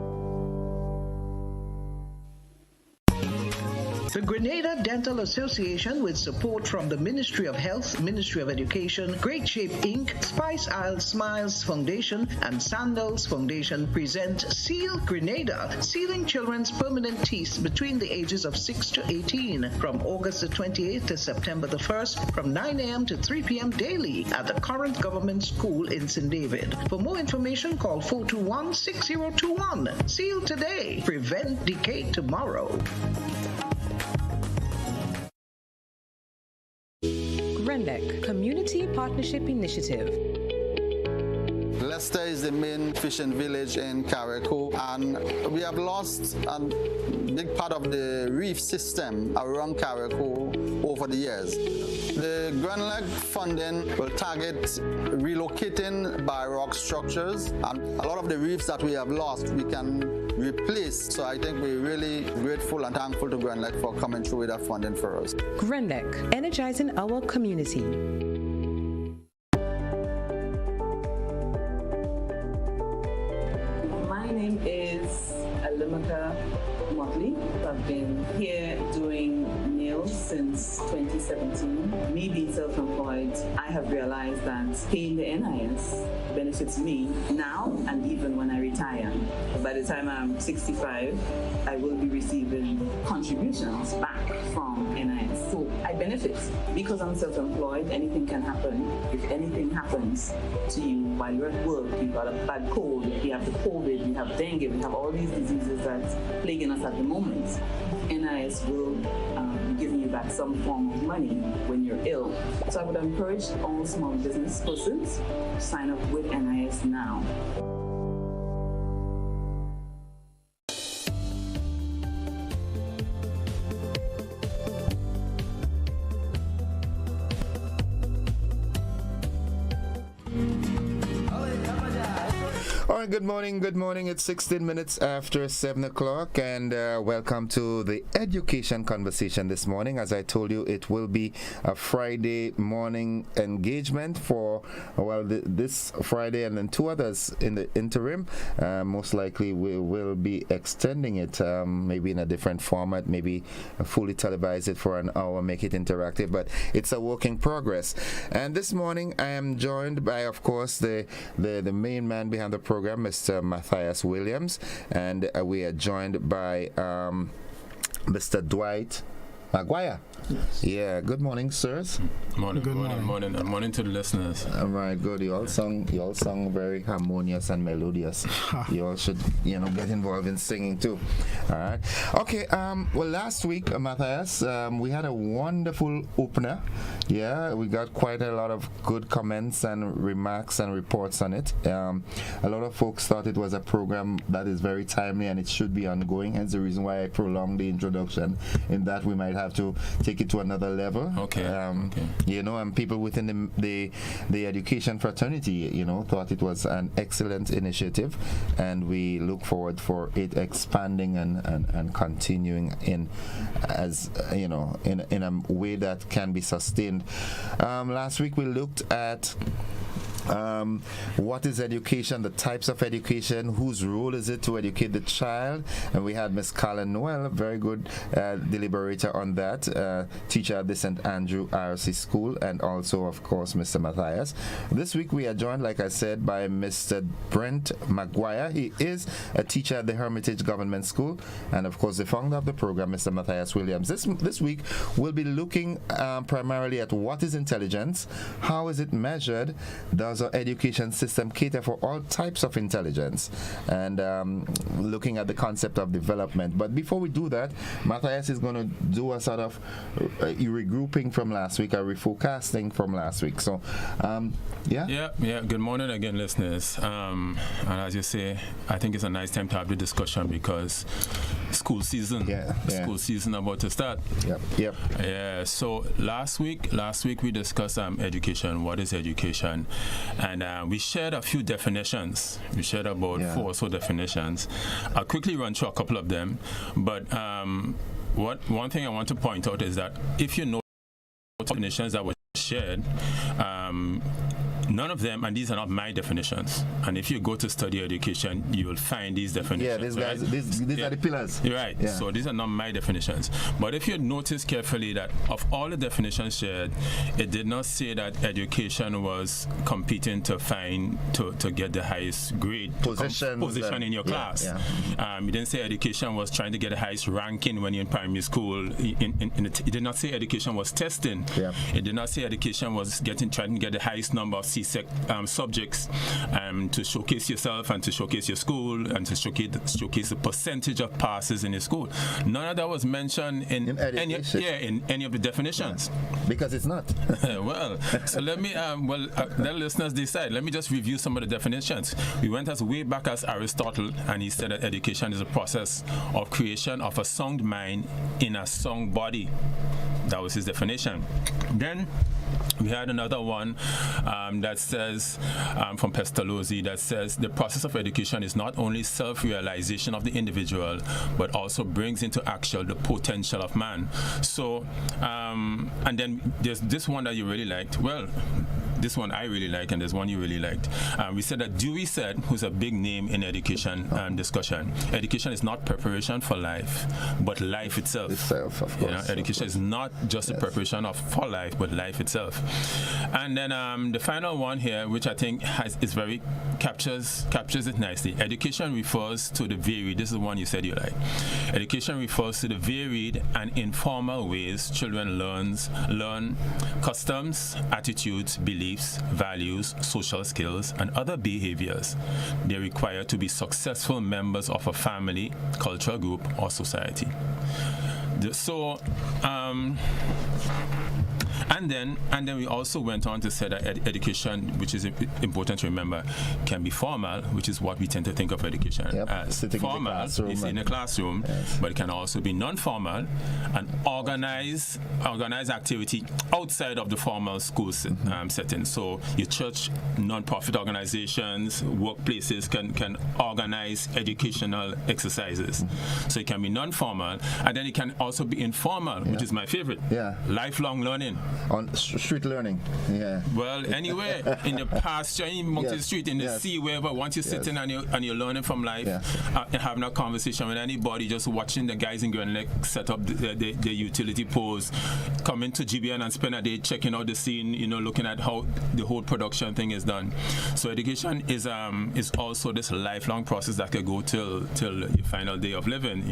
S20: The Grenada Dental Association, with support from the Ministry of Health, Ministry of Education, Great Shape Inc., Spice Isle Smiles Foundation, and Sandals Foundation present Seal Grenada, sealing children's permanent teeth between the ages of 6 to 18, from August the 28th to September the 1st, from 9 a.m. to 3 p.m. daily at the current government school in St. David. For more information, call 421-6021. Seal today. Prevent decay tomorrow.
S24: Grenada Community Partnership Initiative.
S25: Leicester is the main fishing village in Carriacou, and we have lost a big part of the reef system around Carriacou over the years. The Grenada funding will target relocating by rock structures, and a lot of the reefs that we have lost we can replace. So I think we're really grateful and thankful to Grenada for coming through with that funding for us.
S24: Grenada, energizing our community.
S26: My name is Alimaka Motley. I've been here doing nails since 2017. Me being self-employed, I have realized that paying the NIS benefits me now and even when I retire. By the time I'm 65, I will be receiving contributions back from NIS. So I benefit because I'm self-employed. Anything can happen. If anything happens to you while you're at work, you've got a bad cold, you have the COVID, you have dengue, we have all these diseases that's plaguing us at the moment. NIS will be giving you back some form of money when you're ill. So I would encourage all small business persons to sign up with NIS now.
S27: All right, good morning. It's 16 minutes after 7 o'clock, and welcome to the education conversation this morning. As I told you, it will be a Friday morning engagement for, well, this Friday and then 2 others in the interim. Most likely we will be extending it, maybe in a different format, maybe fully televise it for an hour, make it interactive, but it's a work in progress. And this morning I am joined by, of course, the main man behind the program, Mr. Matthias Williams, and we are joined by Mr. Dwight McGuire. Yeah, good morning, sirs.
S4: Morning to the listeners.
S27: All right, good. You all sung very harmonious and melodious. You all should, get involved in singing too. All right. Okay. Well, last week, Matthias, we had a wonderful opener. Yeah, we got quite a lot of good comments and remarks and reports on it. A lot of folks thought it was a program that is very timely and it should be ongoing. Hence the reason why I prolonged the introduction, in that we might have to take it to another level.
S4: Okay.
S27: And people within the education fraternity, thought it was an excellent initiative, and we look forward for it expanding and continuing in a way that can be sustained. Last week we looked at what is education, the types of education, whose role is it to educate the child, and we had Miss Carla Noel, a very good deliberator on that, teacher at the St. Andrew IRC School, and also of course Mr. Matthias. This week we are joined, like I said, by Mr. Brent McGuire. He is a teacher at the Hermitage Government School, and of course the founder of the program, Mr. Matthias Williams. This week we'll be looking primarily at what is intelligence, how is it measured, does our education system cater for all types of intelligence, and looking at the concept of development. But before we do that, Matthias is going to do a sort of regrouping from last week, a reforecasting from last week. So,
S4: Yeah. Good morning again, listeners. And as you say, I think it's a nice time to have the discussion because school season about to start.
S27: Yep.
S4: Yeah. So last week we discussed education. What is education? And we shared a few definitions. We shared about 4 or so definitions. I'll quickly run through a couple of them. But one thing I want to point out is that if you know definitions that were shared, none of them, and these are not my definitions, and if you go to study education, you will find these definitions.
S27: These are the pillars.
S4: Right. Yeah. So these are not my definitions. But if you notice carefully that of all the definitions shared, it did not say that education was competing to get the highest grade position in your class. It didn't say education was trying to get the highest ranking when you're in primary school. It did not say education was testing. It did not say education was trying to get the highest number of subjects to showcase yourself and to showcase your school and to showcase the percentage of passes in your school. None of that was mentioned in any of the definitions.
S27: Because it's not.
S4: Well, so let the listeners decide. Let me just review some of the definitions. We went as way back as Aristotle, and he said that education is a process of creation of a sound mind in a sound body. That was his definition. Then we had another one that says, from Pestalozzi, that says the process of education is not only self-realization of the individual, but also brings into action the potential of man. So, and then there's this one that you really liked. Well, this one I really like, and there's one you really liked. We said that Dewey said, who's a big name in education discussion, education is not preparation for life, but life itself.
S27: Of course.
S4: Education is not just a preparation for life, but life itself. And then the final one here, which I think captures it nicely. Education refers to the varied. This is one you said you like. Education refers to the varied and informal ways children learn customs, attitudes, beliefs, values, social skills, and other behaviors they require to be successful members of a family, cultural group, or society. So, and then we also went on to say that education, which is important to remember, can be formal, which is what we tend to think of education as. Formal is in a classroom, but it can also be non-formal and organized activity outside of the formal school setting. So your church, non-profit organizations, workplaces can organize educational exercises. So it can be non-formal, and then it can also be informal, which is my favorite. Lifelong learning.
S27: on street learning. Yeah.
S4: Well, anywhere in the pasture, in the street, in the sea, wherever. Once you're sitting and you're learning from life, and having a conversation with anybody, just watching the guys in Grenada set up the utility poles, coming to GBN and spend a day checking out the scene, looking at how the whole production thing is done. So education is also this lifelong process that could go till your final day of living,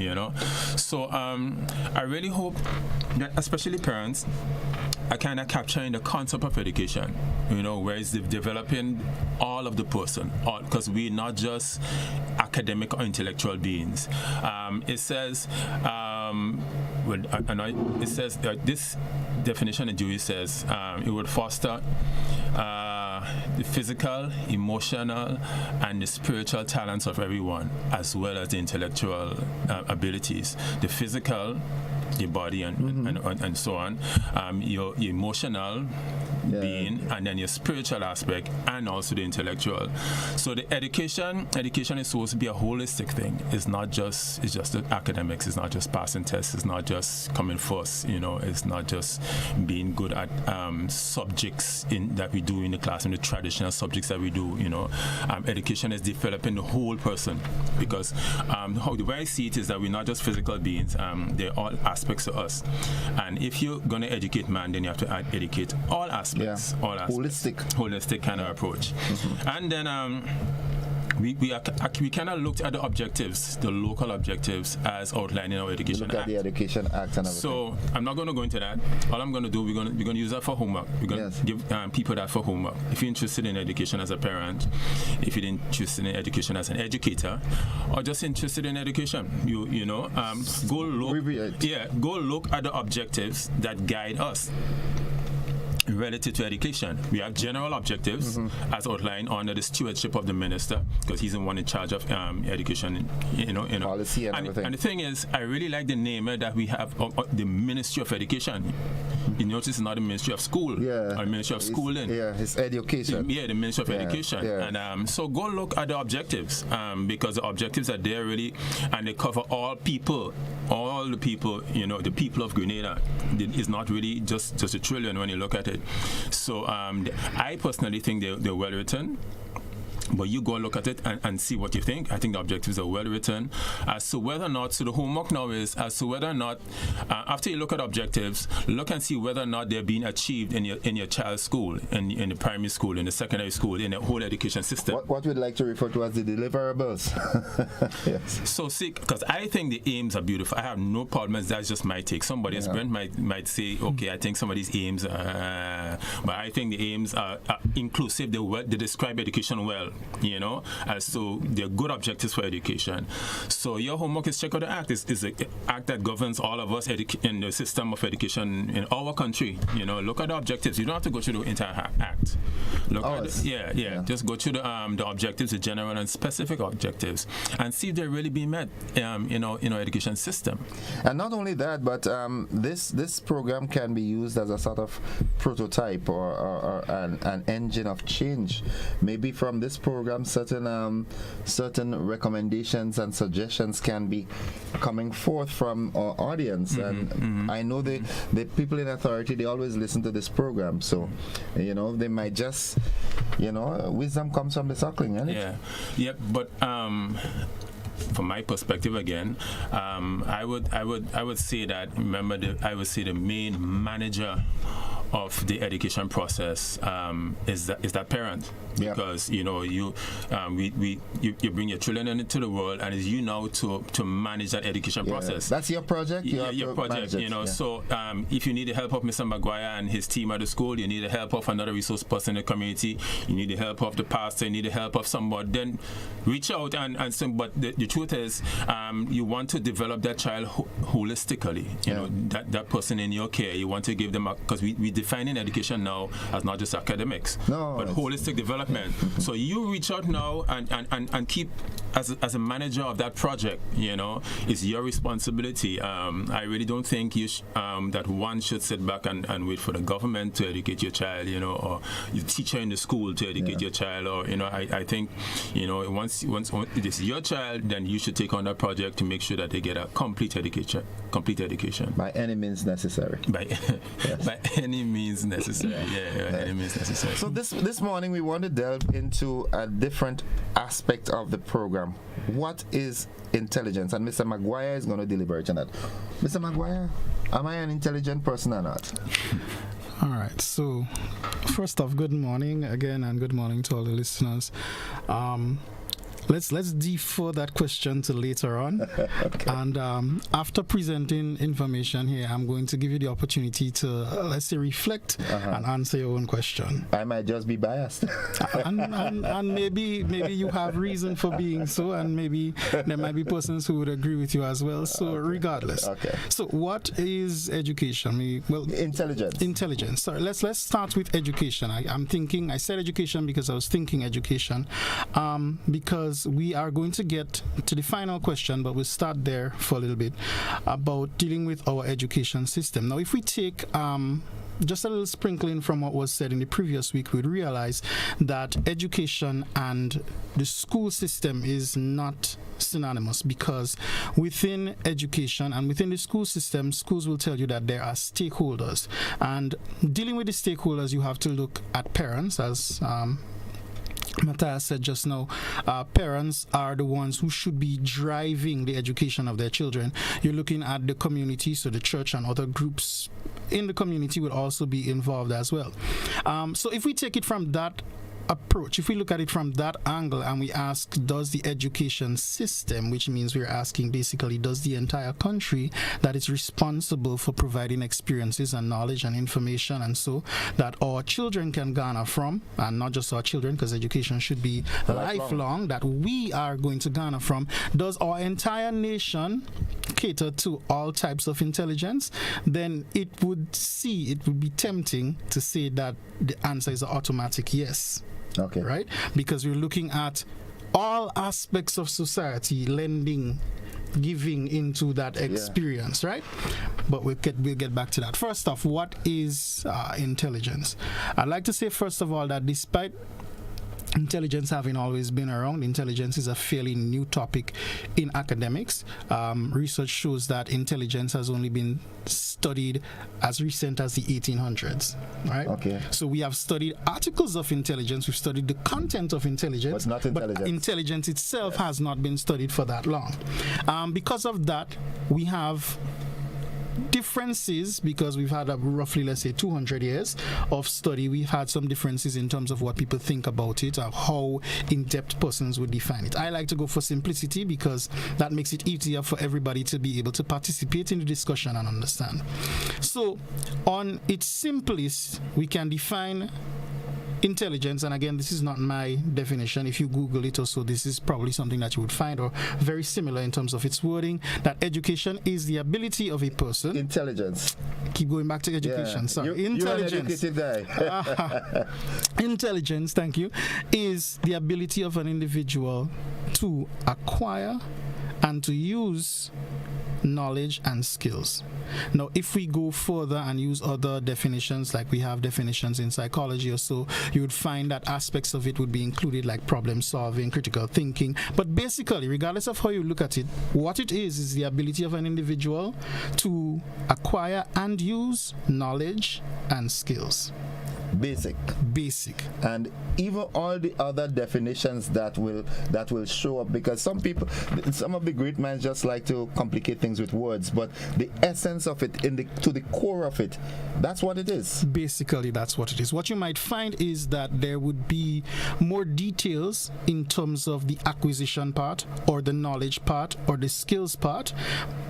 S4: So I really hope that, especially parents, are kind of capturing the concept of education, where it's developing all of the person, because we're not just academic or intellectual beings. It says, this definition in Dewey says it would foster the physical, emotional, and the spiritual talents of everyone, as well as the intellectual abilities. The physical, your body and so on, your emotional being, and then your spiritual aspect, and also the intellectual. So the education is supposed to be a holistic thing. It's just the academics. It's not just passing tests. It's not just coming first. It's not just being good at subjects that we do in the classroom, the traditional subjects that we do. Education is developing the whole person, because the way I see it is that we're not just physical beings. They're all aspects of us, and if you're going to educate man, then you have to educate all aspects. All aspects. Holistic kind of approach. And then we kind of looked at the objectives, the local objectives, as outlined in our Education Act.
S27: Look at the Education Act and everything.
S4: So I'm not going to go into that. All I'm going to do, we're going to use that for homework. We're going to give people that for homework. If you're interested in education as a parent, if you're interested in education as an educator, or just interested in education, go look at the objectives that guide us related to education. We have general objectives as outlined under the stewardship of the minister, because he's the one in charge of education,
S27: policy and everything.
S4: And the thing is, I really like the name that we have, the Ministry of Education. You notice it's not the Ministry of School or Ministry of Schooling.
S27: It's education.
S4: The Ministry of Education. And so go look at the objectives, because the objectives are there really, and they cover all people, the people of Grenada. It's not really just a trillion when you look at it. So I personally think they're well written. But you go look at it and see what you think. I think the objectives are well written. As to whether or not, so the homework now is as to whether or not, after you look at objectives, look and see whether or not they're being achieved in your child's school, in the primary school, in the secondary school, in the whole education system.
S27: What we'd like to refer to as the deliverables.
S4: Yes. So see, because I think the aims are beautiful. I have no problem. That's just my take. Somebody else, Brent, might say, okay, I think some of these aims, but I think the aims are inclusive. They describe education well. As so they're good objectives for education. So your homework is check out the act. It's an act that governs all of us in the system of education in our country. Look at the objectives. You don't have to go through the entire act. Just go through the objectives, the general and specific objectives, and see if they're really being met in our education system.
S27: And not only that, but this program can be used as a sort of prototype or an engine of change. Maybe from this program, certain recommendations and suggestions can be coming forth from our audience. I know the people in authority, they always listen to this program, so they might just wisdom comes from the suckling, isn't it?
S4: But from my perspective again, I would say that, remember, I would say the main manager of the education process is that parent, because you bring your children into the world, and it's you now to manage that education process.
S27: That's your project.
S4: Your project. So if you need the help of Mr. McGuire and his team at the school, you need the help of another resource person in the community, you need the help of the pastor, you need the help of somebody, then reach out and say. But the truth is, you want to develop that child holistically. That person in your care, you want to give them because we defining education now as not just academics, but holistic development. So you reach out now and keep as a manager of that project. It's your responsibility. I really don't think that one should sit back and wait for the government to educate your child, or your teacher in the school to educate your child, or I think once it is your child, then you should take on that project to make sure that they get a complete education.
S27: By any means necessary.
S4: By any means necessary. Any means necessary.
S27: So this morning we want to delve into a different aspect of the program. What is intelligence? And Mr. McGuire is going to deliberate on that. Mr. McGuire, am I an intelligent person or not?
S3: All right. So, first off, good morning again, and good morning to all the listeners. Let's defer that question to later on.
S27: Okay.
S3: And after presenting information here, I'm going to give you the opportunity to, let's say, reflect and answer your own question.
S27: I might just be biased.
S3: and maybe you have reason for being so, and maybe there might be persons who would agree with you as well. So regardless.
S27: Okay.
S3: So what is education?
S27: Intelligence.
S3: Intelligence. Sorry, let's start with education. I said education because I was thinking education. Because we are going to get to the final question, but we'll start there for a little bit about dealing with our education system. Now, if we take just a little sprinkling from what was said in the previous week, we'd realize that education and the school system is not synonymous, because within education and within the school system, schools will tell you that there are stakeholders. And dealing with the stakeholders, you have to look at parents, as Matthias said just now. Parents are the ones who should be driving the education of their children. You're looking at the community, so the church and other groups in the community would also be involved as well. So if we take it from that approach, if we look at it from that angle and we ask, does the education system, which means we're asking basically, does the entire country that is responsible for providing experiences and knowledge and information and so that our children can garner from, and not just our children, because education should be lifelong, that we are going to garner from, does our entire nation cater to all types of intelligence? Then it would be tempting to say that the answer is an automatic yes.
S27: Okay.
S3: Right? Because we're looking at all aspects of society giving into that experience, right? But we'll get back to that. First off, what is intelligence? I'd like to say, first of all, that despite intelligence having always been around, intelligence is a fairly new topic in academics. Research shows that intelligence has only been studied as recent as the 1800s, right?
S27: Okay.
S3: So we have studied articles of intelligence, we've studied the content of intelligence,
S27: but not intelligence.
S3: But intelligence itself has not been studied for that long. Because of that, we have differences, because we've had roughly, let's say, 200 years of study. We've had some differences in terms of what people think about it, or how in-depth persons would define it. I like to go for simplicity because that makes it easier for everybody to be able to participate in the discussion and understand. So on its simplest, we can define intelligence, and again, this is not my definition. If you Google it or so, this is probably something that you would find, or very similar in terms of its wording, that education is the ability of a person.
S27: Intelligence.
S3: Keep going back to education. Sorry. Intelligence.
S27: You're an educated guy.
S3: Intelligence, thank you, is the ability of an individual to acquire and to use knowledge and skills. Now, if we go further and use other definitions, like we have definitions in psychology or so, you would find that aspects of it would be included, like problem solving, critical thinking. But basically, regardless of how you look at it, what it is the ability of an individual to acquire and use knowledge and skills.
S27: Basic.
S3: And
S27: even all the other definitions that will show up, because some of the great minds just like to complicate things with words, but the essence of it, to the core of it, that's what it is.
S3: Basically, that's what it is. What you might find is that there would be more details in terms of the acquisition part, or the knowledge part, or the skills part,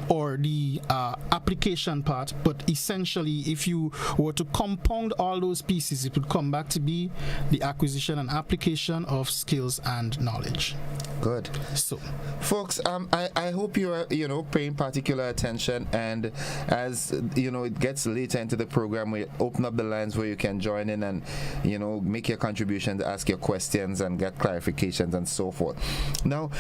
S3: or the application part, but essentially, if you were to compound all those pieces, it would come back to be the acquisition and application of skills and knowledge.
S27: Good.
S3: So,
S27: folks, I hope you are paying particular attention, and as it gets later into the program, we open up the lines where you can join in and make your contributions, ask your questions, and get clarifications and so forth. Now,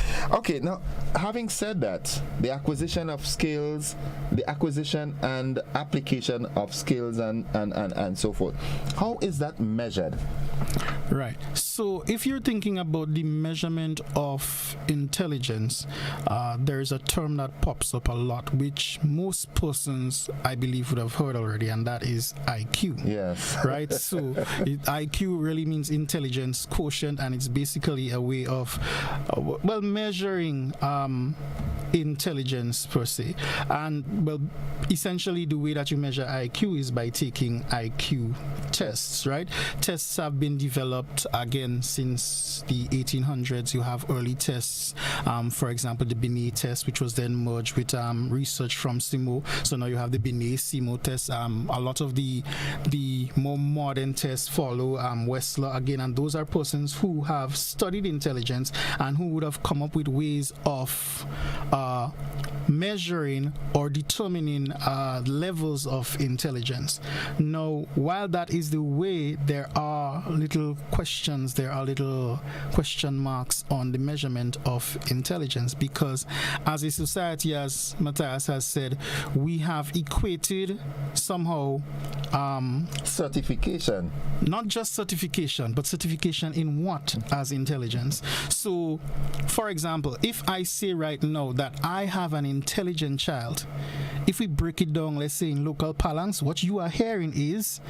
S27: having said that, the acquisition of skills, the acquisition and application of skills and so forth, how is that measured?
S3: Right. So if you're thinking about the measurement of intelligence, there's a term that pops up a lot, which most persons, I believe, would have heard already, and that is IQ.
S27: Yes.
S3: Right? So IQ really means intelligence quotient, and it's basically a way of, measuring intelligence per se. And, essentially the way that you measure IQ is by taking IQ tests, right? Tests have been developed again since the 1800s. You have early tests, for example, the Binet test, which was then merged with research from SIMO. So now you have the Binet-SIMO test. A lot of the more modern tests follow Wessler again, and those are persons who have studied intelligence and who would have come up with ways of measuring or determining levels of intelligence. Now, while that is the way, there are little question marks on the measurement of intelligence, because as a society, as Matthias has said, we have equated somehow
S27: certification.
S3: Not just certification, but certification in what as intelligence. So, for example, if I say right now that I have an intelligent child, if we break it down, let's say in local parlance, what you are hearing is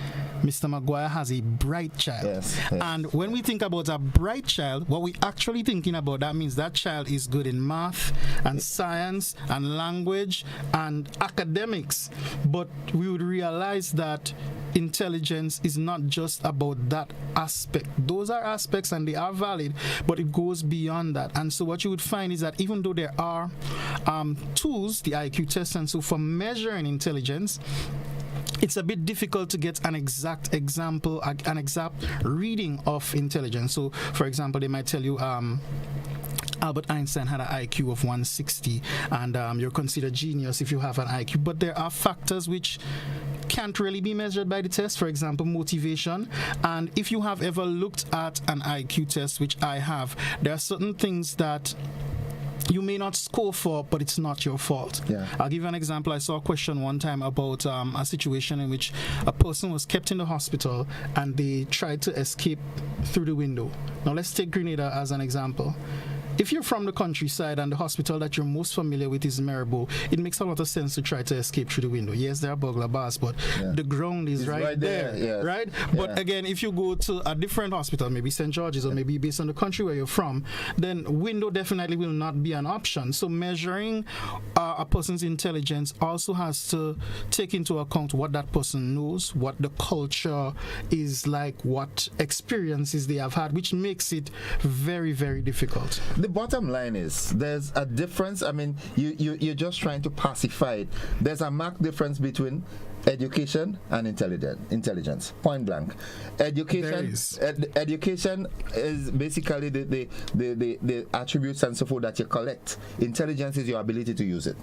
S3: Mr. McGuire has a bright child.
S27: Yes.
S3: And when we think about a bright child, what we actually thinking about, that means that child is good in math and science and language and academics. But we would realize that intelligence is not just about that aspect. Those are aspects and they are valid, but it goes beyond that. And so what you would find is that even though there are tools, the IQ test, and so for measuring intelligence, it's a bit difficult to get an exact example, an exact reading of intelligence. So, for example, they might tell you Albert Einstein had an IQ of 160, and you're considered genius if you have an IQ. But there are factors which can't really be measured by the test, for example, motivation. And if you have ever looked at an IQ test, which I have, there are certain things that you may not score for, but it's not your fault.
S27: Yeah.
S3: I'll give you an example. I saw a question one time about a situation in which a person was kept in the hospital and they tried to escape through the window. Now let's take Grenada as an example. If you're from the countryside and the hospital that you're most familiar with is Maribor, it makes a lot of sense to try to escape through the window. Yes, there are burglar bars, but the ground is right there,
S27: yes.
S3: right?
S27: Yeah.
S3: But again, if you go to a different hospital, maybe St. George's or maybe based on the country where you're from, then window definitely will not be an option. So measuring a person's intelligence also has to take into account what that person knows, what the culture is like, what experiences they have had, which makes it very, very difficult.
S27: The bottom line is there's a difference. I mean, you're just trying to pacify it. There's a marked difference between education and intelligence, point blank. Education is basically the attributes and so forth that you collect. Intelligence is your ability to use it.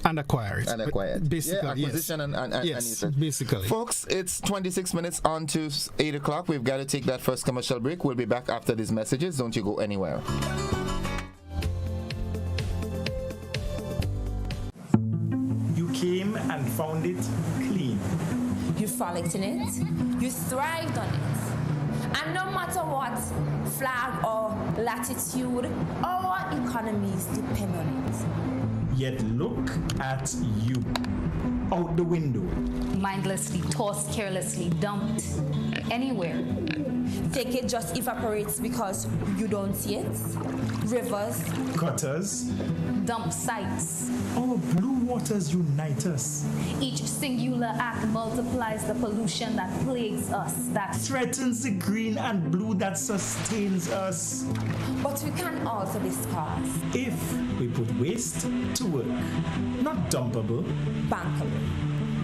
S3: And acquire it. Basically,
S27: acquisition
S3: yes.
S27: and
S3: Basically.
S27: Folks, it's 26 minutes on to 8 o'clock. We've got to take that first commercial break. We'll be back after these messages. Don't you go anywhere.
S6: You came and found it clean.
S7: You frolicked in it. You thrived on it. And no matter what flag or latitude, our economies depend on it.
S6: Yet look at you, out the window.
S8: Mindlessly tossed, carelessly dumped, anywhere.
S7: Think it just evaporates because you don't see it? Rivers.
S6: Gutters.
S8: Dump sites.
S6: Our blue waters unite us.
S8: Each singular act multiplies the pollution that plagues us, that
S6: threatens the green and blue that sustains us.
S7: But we can alter this cause.
S6: If we put waste to work, not dumpable,
S7: bankable.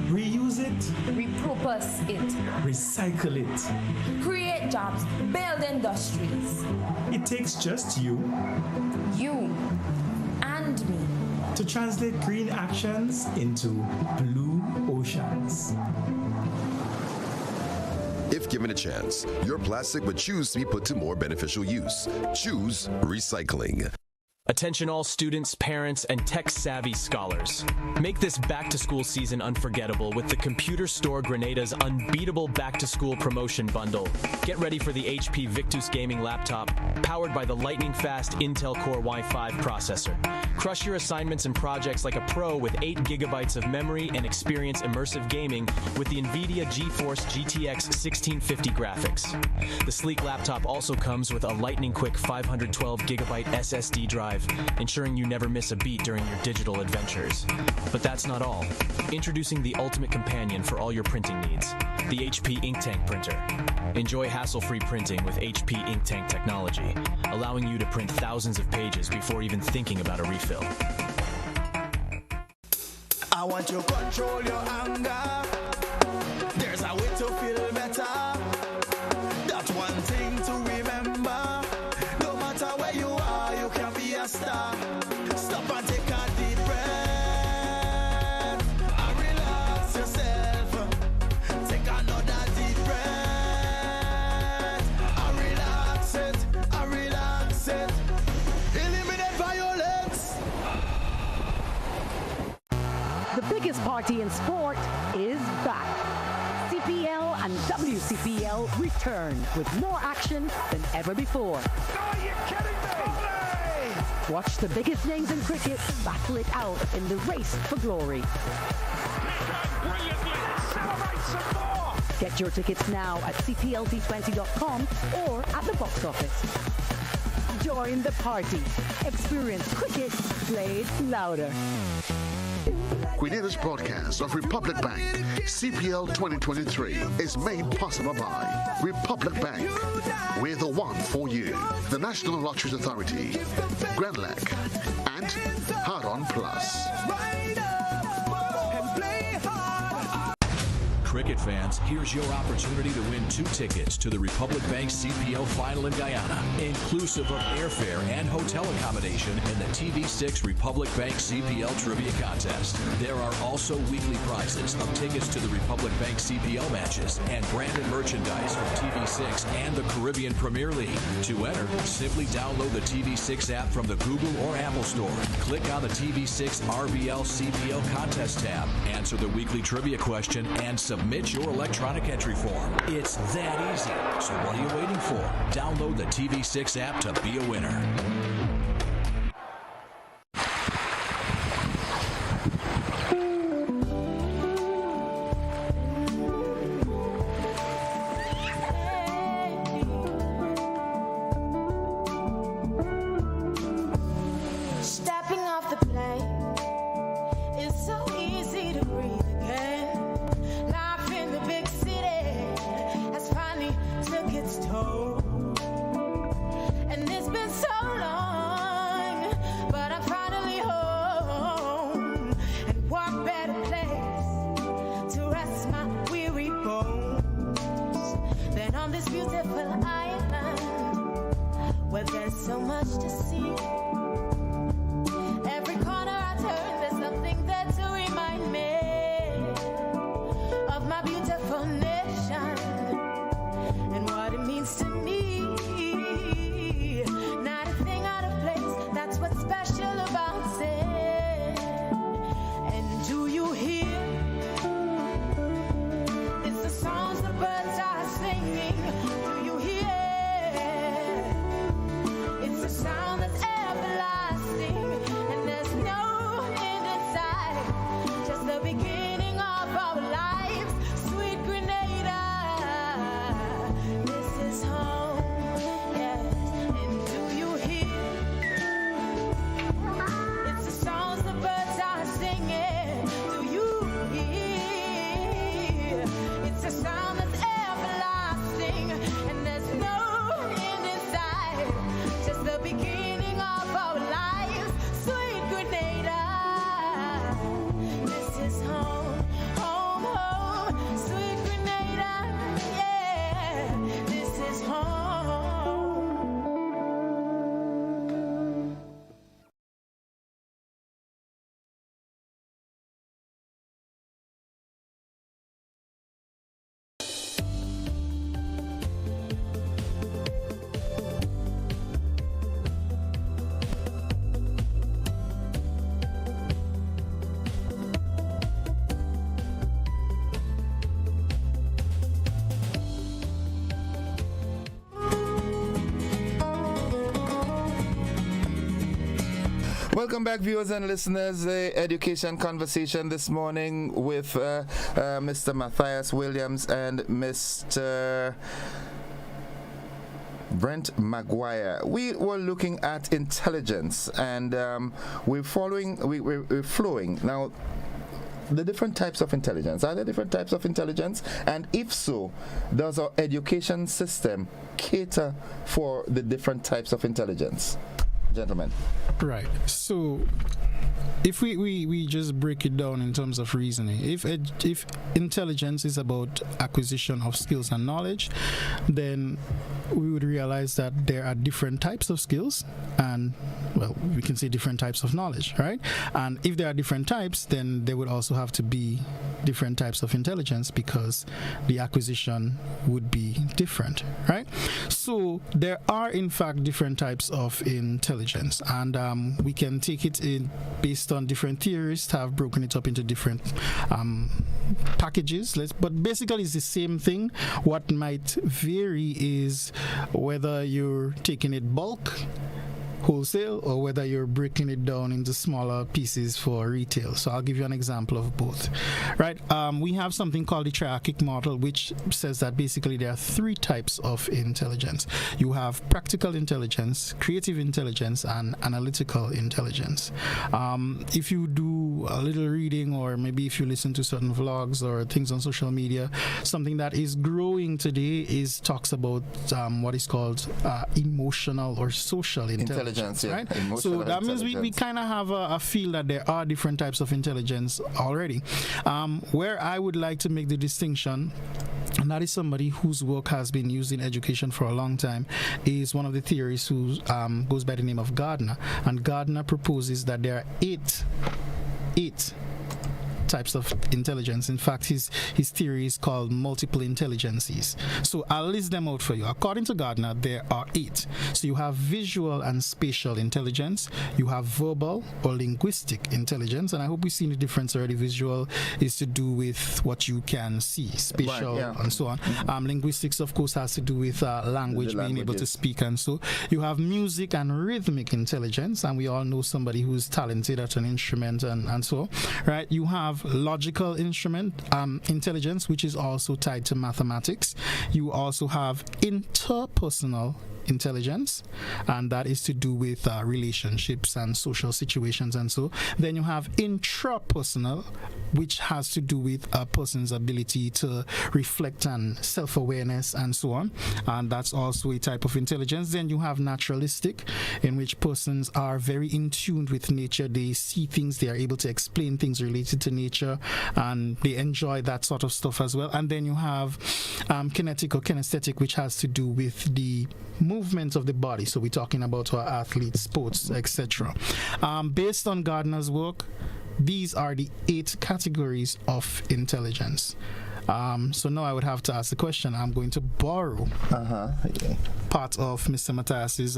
S6: Reuse it,
S8: repurpose it,
S6: recycle it,
S7: create jobs, build industries.
S6: It takes just you
S7: and me
S6: to translate green actions into blue oceans.
S9: If given a chance, your plastic would choose to be put to more beneficial use. Choose recycling.
S10: Attention all students, parents, and tech-savvy scholars. Make this back-to-school season unforgettable with the Computer Store Grenada's unbeatable back-to-school promotion bundle. Get ready for the HP Victus gaming laptop, powered by the lightning-fast Intel Core i5 processor. Crush your assignments and projects like a pro with 8 gigabytes of memory and experience immersive gaming with the NVIDIA GeForce GTX 1650 graphics. The sleek laptop also comes with a lightning-quick 512 gigabyte SSD drive, ensuring you never miss a beat during your digital adventures. But that's not all. Introducing the ultimate companion for all your printing needs, the HP InkTank printer. Enjoy hassle-free printing with HP InkTank technology, allowing you to print thousands of pages before even thinking about a refill.
S12: I want to control your anger. There's a way to feel better. That's one thing to remember. No matter where you are, you can be a star. Stop and take a deep breath and relax yourself. Take another deep breath and relax it, and relax it. Eliminate violence.
S23: The biggest party in sport is back. CPL and WCPL return with more action than ever before.
S12: Are you kidding me?
S23: Watch the biggest names in cricket battle it out in the race for glory. Get your tickets now at cplt20.com or at the box office. Join the party. Experience cricket played louder.
S18: Grenada's broadcast of Republic Bank CPL 2023 is made possible by Republic Bank. We're the one for you. The National Lotteries Authority, Grenlec, and Hard On Plus.
S13: Cricket fans, here's your opportunity to win 2 tickets to the Republic Bank CPL Final in Guyana, inclusive of airfare and hotel accommodation in the TV6 Republic Bank CPL Trivia Contest. There are also weekly prizes of tickets to the Republic Bank CPL matches and branded merchandise from TV6 and the Caribbean Premier League. To enter, simply download the TV6 app from the Google or Apple Store. Click on the TV6 RBL CPL Contest tab, answer the weekly trivia question, and submit your electronic entry form. It's that easy. So what are you waiting for? Download the TV6 app to be a winner.
S14: Stepping off the plane, it's so easy to breathe again. Life in the big city has finally took its toll. And it's been so long, but I'm finally home. And what better place to rest my weary bones than on this beautiful island where there's so much to see. Every corner I turn, there's something there to remind me of my beautiful nation and what it means to me. Not a thing out of place, that's what's special about it. And do you hear? It's the songs the birds are singing. Do you hear? It's the sound that's everlasting, and there's no end in sight. Just the beginning of our lives, sweet Grenada. This is home, yes. And do you hear? It's the songs the birds are singing. Do you hear? It's a sound that's everlasting,
S27: Welcome back, viewers and listeners. The education conversation this morning with Mr. Matthias Williams and Mr. Brent McGuire. We were looking at intelligence, and we're flowing now. The different types of intelligence. Are there different types of intelligence? And if so, does our education system cater for the different types of intelligence? Gentlemen.
S5: Right. So if we just break it down in terms of reasoning, if intelligence is about acquisition of skills and knowledge, then we would realize that there are different types of skills and, well, we can say different types of knowledge, right? And if there are different types, then there would also have to be different types of intelligence because the acquisition would be different, right? So there are, in fact, different types of intelligence, and we can take it in based on different theorists have broken it up into different packages. But basically, it's the same thing. What might vary is whether you're taking it bulk, wholesale, or whether you're breaking it down into smaller pieces for retail. So I'll give you an example of both. Right? We have something called the triarchic model, which says that basically there are three types of intelligence. You have practical intelligence, creative intelligence, and analytical intelligence. If you do a little reading, or maybe if you listen to certain vlogs or things on social media, something that is growing today talks about what is called emotional or social intelligence. Right? So that means we kind of have a feel that there are different types of intelligence already. Where I would like to make the distinction, and that is somebody whose work has been used in education for a long time, is one of the theorists who goes by the name of Gardner. And Gardner proposes that there are eight types of intelligence. In fact, his theory is called multiple intelligences. So I'll list them out for you. According to Gardner, there are 8. So you have visual and spatial intelligence, you have verbal or linguistic intelligence, and I hope we've seen the difference already. Visual is to do with what you can see, spatial, right, yeah, and so on. Mm-hmm. Linguistics, of course, has to do with language, being able to speak, and so you have music and rhythmic intelligence, and we all know somebody who's talented at an instrument and so, right? You have logical intelligence, which is also tied to mathematics. You also have interpersonal intelligence, and that is to do with relationships and social situations and so. Then you have intrapersonal, which has to do with a person's ability to reflect and self-awareness and so on, and that's also a type of intelligence. Then you have naturalistic, in which persons are very in tune with nature. They see things, they are able to explain things related to nature, and they enjoy that sort of stuff as well. And then you have kinetic or kinesthetic, which has to do with the movements of the body. So we're talking about our athletes, sports, etc. Based on Gardner's work, these are the 8 categories of intelligence. So now I would have to ask the question. I'm going to borrow part of Mr. Matthias's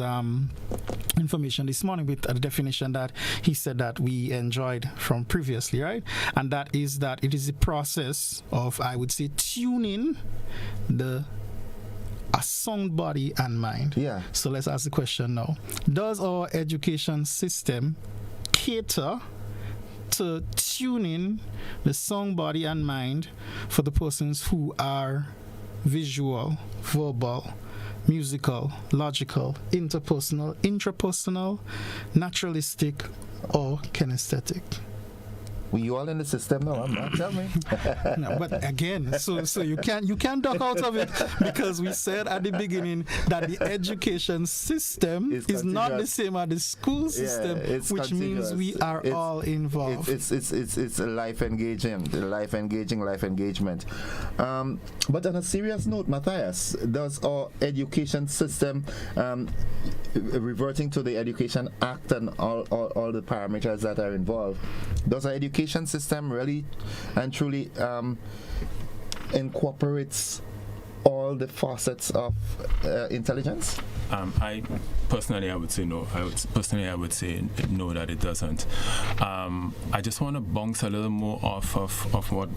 S5: information this morning with a definition that he said that we enjoyed from previously, right? And that is that it is the process of, I would say, tuning a sound body and mind. Yeah. So let's ask the question now. Does our education system cater to tuning the sound body and mind for the persons who are visual, verbal, musical, logical, interpersonal, intrapersonal, naturalistic, or kinesthetic?
S27: We all in the system now, man. Tell me.
S5: No, but again, so you can't duck out of it, because we said at the beginning that the education system is not the same as the school system, which means we are all involved.
S27: It's a life engagement. But on a serious note, Matthias, does our education system, reverting to the Education Act and all the parameters that are involved, does our education system really and truly incorporates all the facets of intelligence?
S4: I would say no. I would say no, that it doesn't. I just want to bounce a little more off of what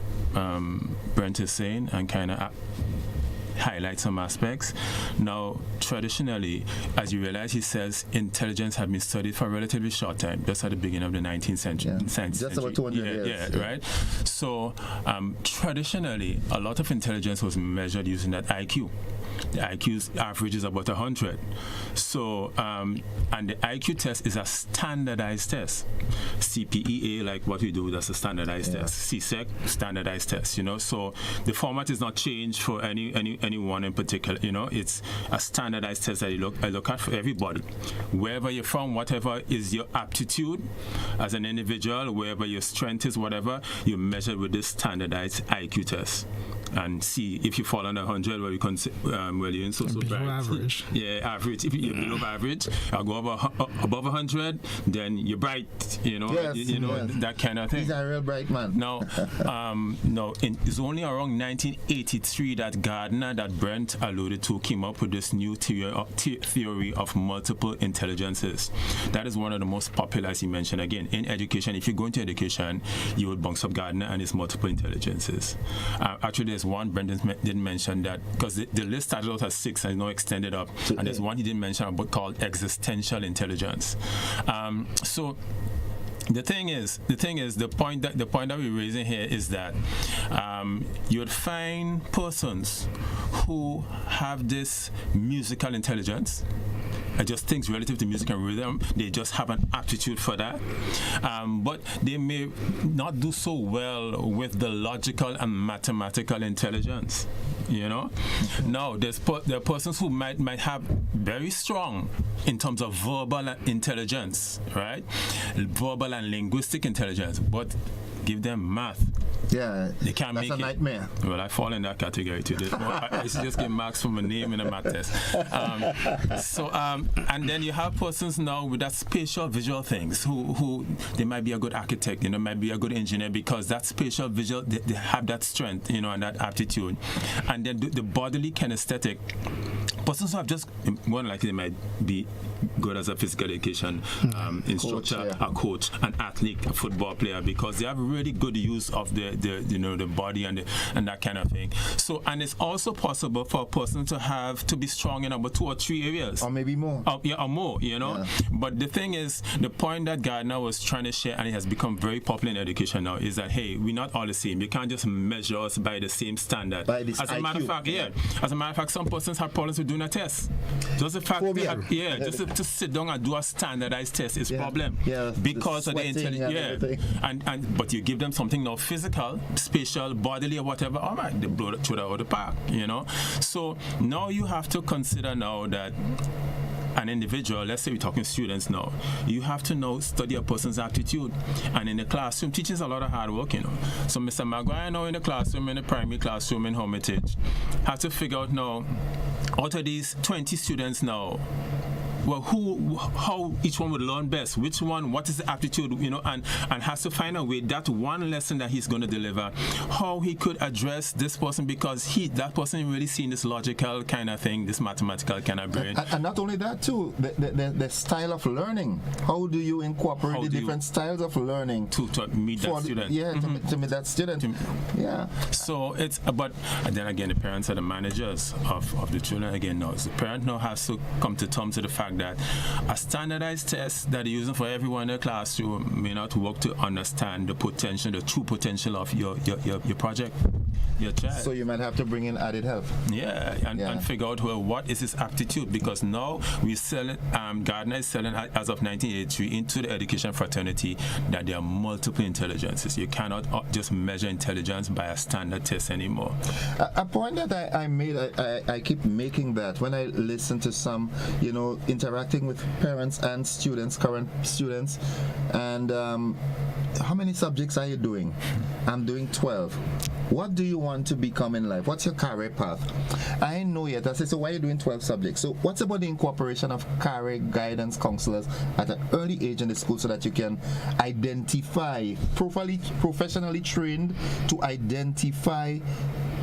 S4: Brent is saying and kind of highlight some aspects. Now, traditionally, as you realize, he says intelligence had been studied for a relatively short time, just at the beginning of the 19th century.
S27: Just about 200 years.
S4: Yeah, right? So, traditionally, a lot of intelligence was measured using that IQ. The IQ's average is about 100. So, and the IQ test is a standardized test. CPEA, like what we do, that's a standardized test. CSEC, standardized test, So the format is not changed for anyone in particular, It's a standardized test that I look at for everybody. Wherever you're from, whatever is your aptitude as an individual, wherever your strength is, whatever, you measure with this standardized IQ test. And see if you fall under 100, where you're in social
S5: average.
S4: Yeah, average. If you're below average, I'll go above 100, then you're bright. That kind of thing.
S27: He's a real bright man.
S4: Now, it's only around 1983 that Gardner, that Brent alluded to, came up with this new theory of multiple intelligences. That is one of the most popular, as he mentioned. Again, in education, if you go into education, you would bounce up Gardner and his multiple intelligences. Actually, there's one Brendan didn't mention, that because the list started out as 6 and is now extended up, and there's one he didn't mention about called existential intelligence. So the thing is the point that we're raising here is that you would find persons who have this musical intelligence. Just things relative to music and rhythm, they just have an aptitude for that. But they may not do so well with the logical and mathematical intelligence. Now, there are persons who might have very strong in terms of verbal intelligence, right? Verbal and linguistic intelligence, but give them math.
S27: Yeah,
S4: they can't make
S27: it. That's a nightmare.
S4: Well, I fall in that category too. I used to just get marks from a name in a math test. And then you have persons now with that spatial visual things who they might be a good architect, might be a good engineer, because that spatial visual, they have that strength, and that aptitude. And then the bodily kinesthetic, persons who have just, more than likely they might be good as a physical education instructor, a coach, an athlete, a football player, because they have really good use of the body and that kind of thing. So, and it's also possible for a person to be strong in about 2 or 3 areas,
S27: or maybe more.
S4: Or more, But the thing is, the point that Gardner was trying to share, and it has become very popular in education now, is that hey, we're not all the same. You can't just measure us by the same standard.
S27: By this
S4: as a
S27: IQ.
S4: matter of fact, As a matter of fact, some persons have problems with doing a test. Just the fact just to sit down and do a standardized test is problem. Because of the intelligence. But you give them something now physical, spatial, bodily, or whatever. All right, they blow it through the other park. So now you have to consider now that an individual, let's say we're talking students now, you have to now study a person's aptitude. And in the classroom, teaching is a lot of hard work, So Mr. McGuire now in the classroom, in the primary classroom in Hermitage, has to figure out now, out of these 20 students now, well, how each one would learn best, which one, what is the aptitude, and has to find a way, that one lesson that he's going to deliver, how he could address this person, because that person really seen this logical kind of thing, this mathematical kind of brain.
S27: And not only that too, the style of learning. How do you incorporate the different styles of learning
S4: to meet that student?
S27: To meet that student.
S4: So it's but then again, the parents are the managers of the children. Again, no, the parent now has to come to terms with the fact that a standardized test that you're using for everyone in the classroom may not work to understand the true potential of your project, your child.
S27: So you might have to bring in added help.
S4: And figure out, well, what is his aptitude? Because now we sell Gardner is selling, as of 1983, into the education fraternity, that there are multiple intelligences. You cannot just measure intelligence by a standard test anymore.
S27: A point that I made, I keep making that when I listen to some, interacting with parents and students, current students, and how many subjects are you doing? I'm doing 12. What do you want to become in life? What's your career path? I ain't know yet. I say, so why are you doing 12 subjects? So what's about the incorporation of career guidance counselors at an early age in the school, so that you can identify, professionally trained to identify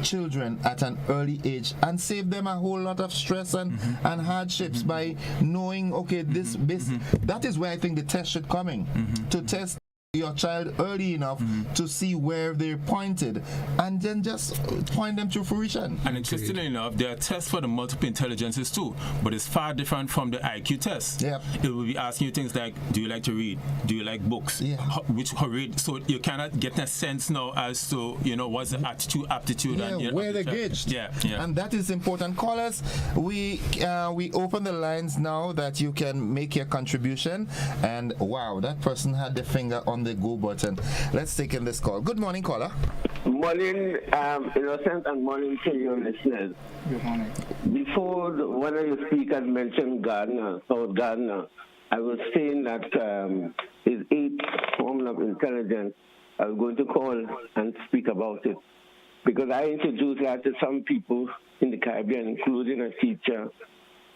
S27: children at an early age and save them a whole lot of stress and hardships by knowing, okay, that is where I think the test should come in, to test your child early enough to see where they're pointed, and then just point them to fruition.
S4: And interestingly enough, there are tests for the multiple intelligences too, but it's far different from the IQ test.
S27: Yep.
S4: It will be asking you things like, do you like to read? Do you like books?
S27: Yeah.
S4: Which read? So you cannot get a sense now as to, what's the attitude, aptitude, and
S27: where they're gauged.
S4: Yeah.
S27: And that is important. Callers, we open the lines now that you can make your contribution. And wow, that person had the finger on the go button. Let's take in this call. Good morning, caller.
S1: Morning, Innocent, and morning to your listeners.
S27: Good morning.
S1: Before one of your speakers mentioned South Gardner, I was saying that his 8th form of intelligence, I was going to call and speak about it. Because I introduced that to some people in the Caribbean, including a teacher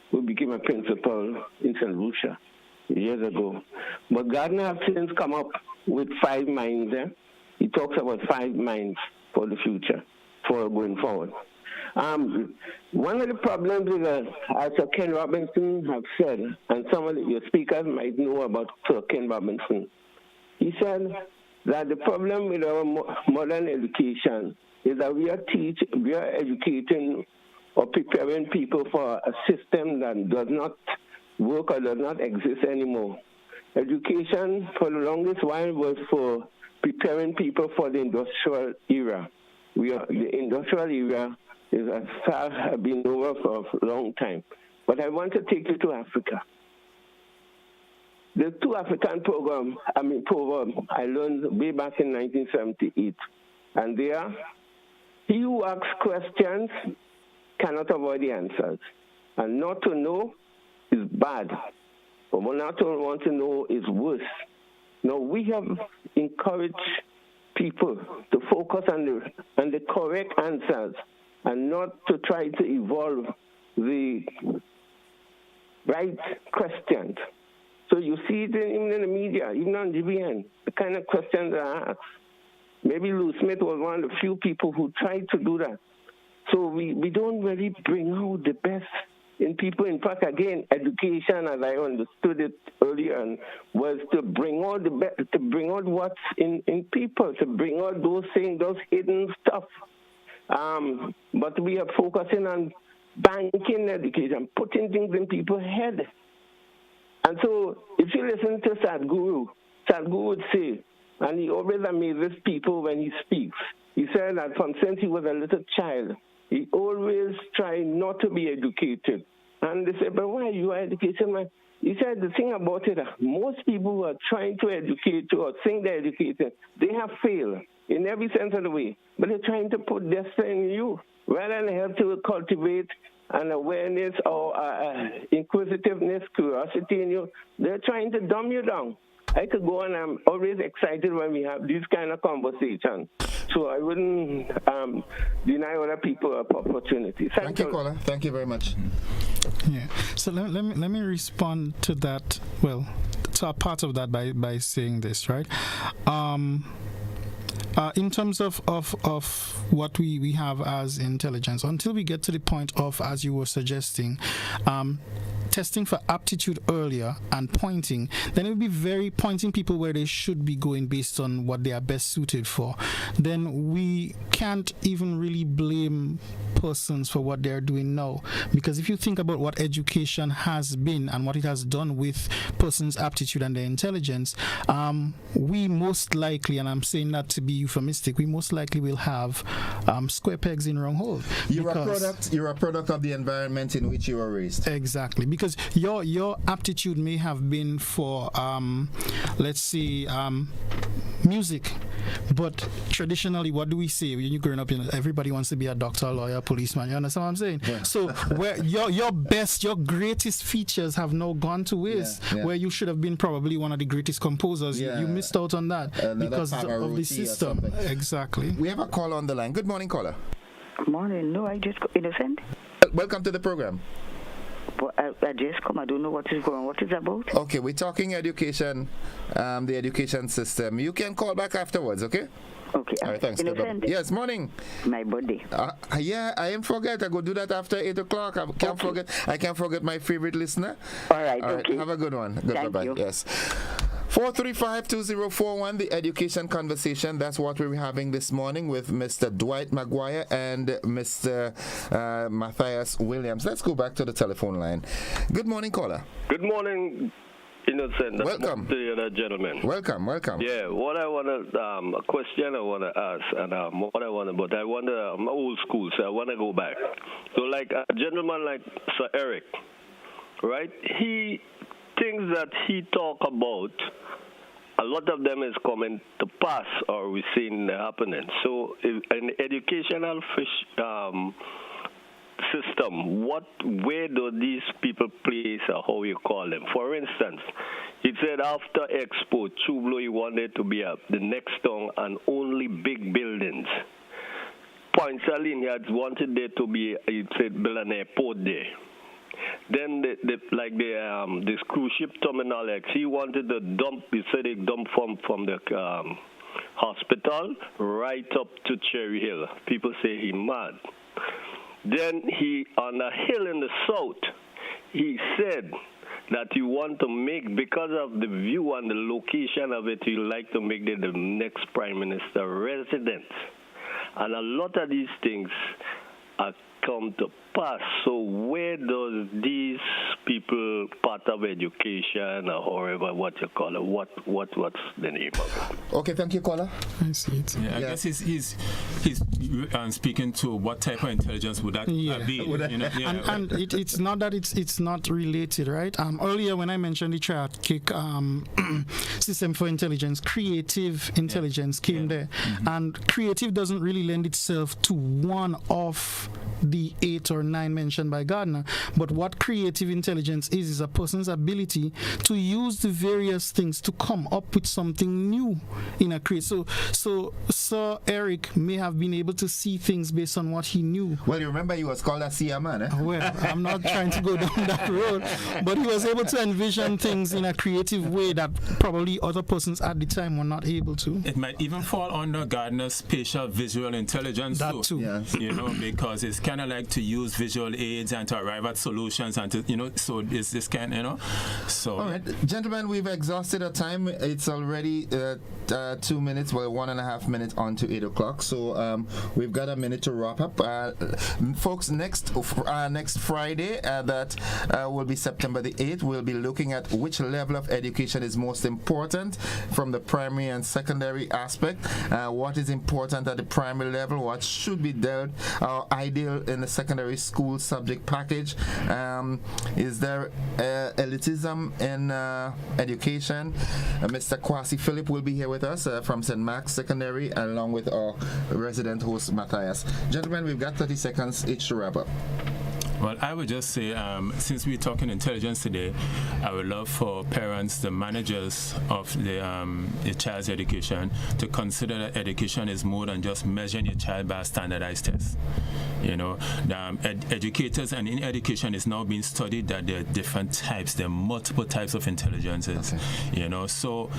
S1: who became a principal in St. Lucia years ago. But Gardner has since come up with 5 minds. He talks about 5 minds for the future, for going forward. One of the problems is, as Sir Ken Robinson have said, and some of your speakers might know about Sir Ken Robinson, he said that the problem with our modern education is that we are educating or preparing people for a system that does not work or does not exist anymore. Education for the longest while was for preparing people for the industrial era. The industrial era is has been over for a long time. But I want to take you to Africa. The 2 African proverbs I learned way back in 1978. And they are, he who asks questions cannot avoid the answers. And not to know is bad. But not to want to know is worse. Now, we have encouraged people to focus on the correct answers and not to try to evolve the right questions. So you see it even in the media, even on GBN, the kind of questions that are asked. Maybe Lou Smith was one of the few people who tried to do that. So we don't really bring out the best in people. In fact, again, education, as I understood it earlier, was to bring out the best, to bring out what's in people, to bring out those things, those hidden stuff. But we are focusing on banking education, putting things in people's head. And so if you listen to Sadhguru would say, and he always amazes people when he speaks, he said that from since he was a little child, he always tried not to be educated. And they said, but why you are educated, man? He said the thing about it, most people who are trying to educate you or think they're educated, they have failed in every sense of the way. But they're trying to put this thing in you rather than help to cultivate an awareness or inquisitiveness, curiosity in you. They're trying to dumb you down. I could go on. I'm always excited when we have these kind of conversations. So I wouldn't deny other people opportunities.
S27: Thank you, caller. Thank you very much.
S5: Yeah. So let me respond to that. Well, to a part of that by saying this, right? In terms of what we have as intelligence, until we get to the point of, as you were suggesting, testing for aptitude earlier and pointing, then it will be very pointing people where they should be going based on what they are best suited for. Then we can't even really blame persons for what they're doing now, because if you think about what education has been and what it has done with persons' aptitude and their intelligence, we most likely, and I'm saying that to be euphemistic, we most likely will have square pegs in wrong hole.
S27: You're a product of the environment in which you were raised.
S5: Exactly, because your aptitude may have been for let's say music, but traditionally, what do we say when you're growing up? Everybody wants to be a doctor, lawyer, policeman. You understand what I'm saying? Yeah. So where your greatest features have now gone to waste, where you should have been probably one of the greatest composers. You missed out on that because of the system. Exactly.
S27: We have a caller on the line. Good morning, caller.
S11: Morning. No, I just Innocent.
S27: Welcome to the program.
S11: I just come. I don't know what is going on. What is it about?
S27: Okay, we're talking education, the education system. You can call back afterwards, okay?
S11: Okay.
S27: All right, thanks.
S11: Innocent.
S27: Yes, morning.
S11: My birthday.
S27: Yeah, I am forget. I go do that after 8 o'clock. I can't forget my favorite listener.
S11: All right, okay.
S27: Have a good one. Good,
S11: Thank
S27: bye-bye.
S11: you.
S27: Yes. 435-2041, the education conversation. That's what we're having this morning with Mr. Dwight McGuire and Mr. Matthias Williams. Let's go back to the telephone line. Good morning, caller.
S2: Good morning, Innocent.
S27: Welcome
S2: to the other gentleman.
S27: Welcome.
S2: Yeah, what I want to, a question I want to ask, and what I want to, but I want to, I'm old school, so I want to go back. So like a gentleman like Sir Eric, right? He, things that he talk about, a lot of them is coming to pass or we're seeing happening. So an educational system, where do these people place or how you call them? For instance, he said after Expo, Chublo, he wanted to be the next town and only big buildings. Point Saline, he had wanted there to be, he said, build an airport there. Then this cruise ship terminal X, he wanted to dump, he said they dump from the hospital right up to Cherry Hill. People say he mad. Then he, on a hill in the south, he said that you want to make, because of the view and the location of it, you like to make it the next prime minister residence. And a lot of these things are come to pass. So where does these people, part of education or however what you call it, what's the name of it?
S27: Okay, thank you, caller.
S5: I see it.
S4: Yeah, I guess he's speaking to what type of intelligence would that be?
S5: And it's not that it's not related, right? Earlier when I mentioned the triarchic system for intelligence, creative intelligence came there, and creative doesn't really lend itself to one of the 8 or 9 mentioned by Gardner. But what creative intelligence is a person's ability to use the various things to come up with something new in a create. So Sir Eric may have been able to see things based on what he knew.
S27: Well, you remember he was called a seer man, eh?
S5: Well, I'm not trying to go down that road, but he was able to envision things in a creative way that probably other persons at the time were not able to.
S4: It might even fall under Gardner's spatial visual intelligence
S5: too.
S4: Yes. Because it's kind of like to use visual aids and to arrive at solutions and to, so it's this kind, so.
S27: All right, gentlemen, we've exhausted our time. It's already 2 minutes, 1.5 minutes on to 8 o'clock, so we've got a minute to wrap up. Folks, next Friday, that will be September the 8th, we'll be looking at which level of education is most important from the primary and secondary aspect. What is important at the primary level, what should be dealt ideal in the secondary school subject package. Is there elitism in education? Mr. Kwasi Philip will be here with us from St. Mark's Secondary, along with our resident host Matthias. Gentlemen, we've got 30 seconds each to wrap up.
S4: Well, I would just say, since we're talking intelligence today, I would love for parents, the managers of the child's education, to consider that education is more than just measuring your child by a standardized test. Educators and in education is now being studied that there are different types, there are multiple types of intelligences. Okay. So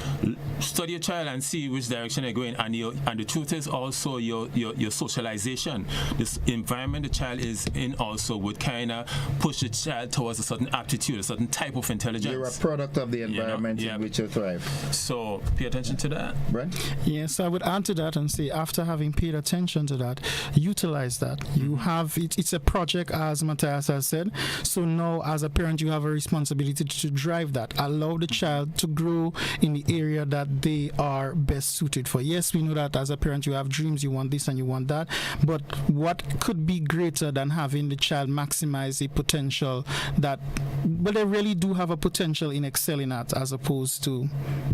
S4: study your child and see which direction they're going. And the truth is also your socialization, this environment the child is in also would kind of push the child towards a certain aptitude, a certain type of intelligence.
S27: You're a product of the environment in which you thrive.
S4: So pay attention to that.
S27: Brent?
S5: Yes, I would add to that and say, after having paid attention to that, utilize that. You have it's a project, as Matthias has said. So now, as a parent, you have a responsibility to drive that. Allow the child to grow in the area that they are best suited for. Yes, we know that as a parent, you have dreams, you want this and you want that. But what could be greater than having the child maximize a potential that, but they really do have a potential in excelling at, as opposed to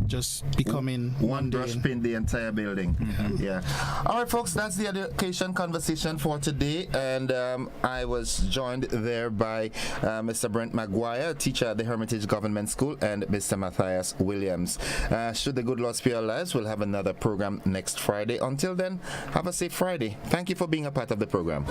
S5: just becoming
S27: one brush paint the entire building. Yeah. All right, folks, that's the education conversation for today, and I was joined there by Mr. Brent McGuire, teacher at the Hermitage Government School, and Mr. Matthias Williams. Should the good Lord spare our lives, we'll have another program next Friday. Until then, have a safe Friday. Thank you for being a part of the program.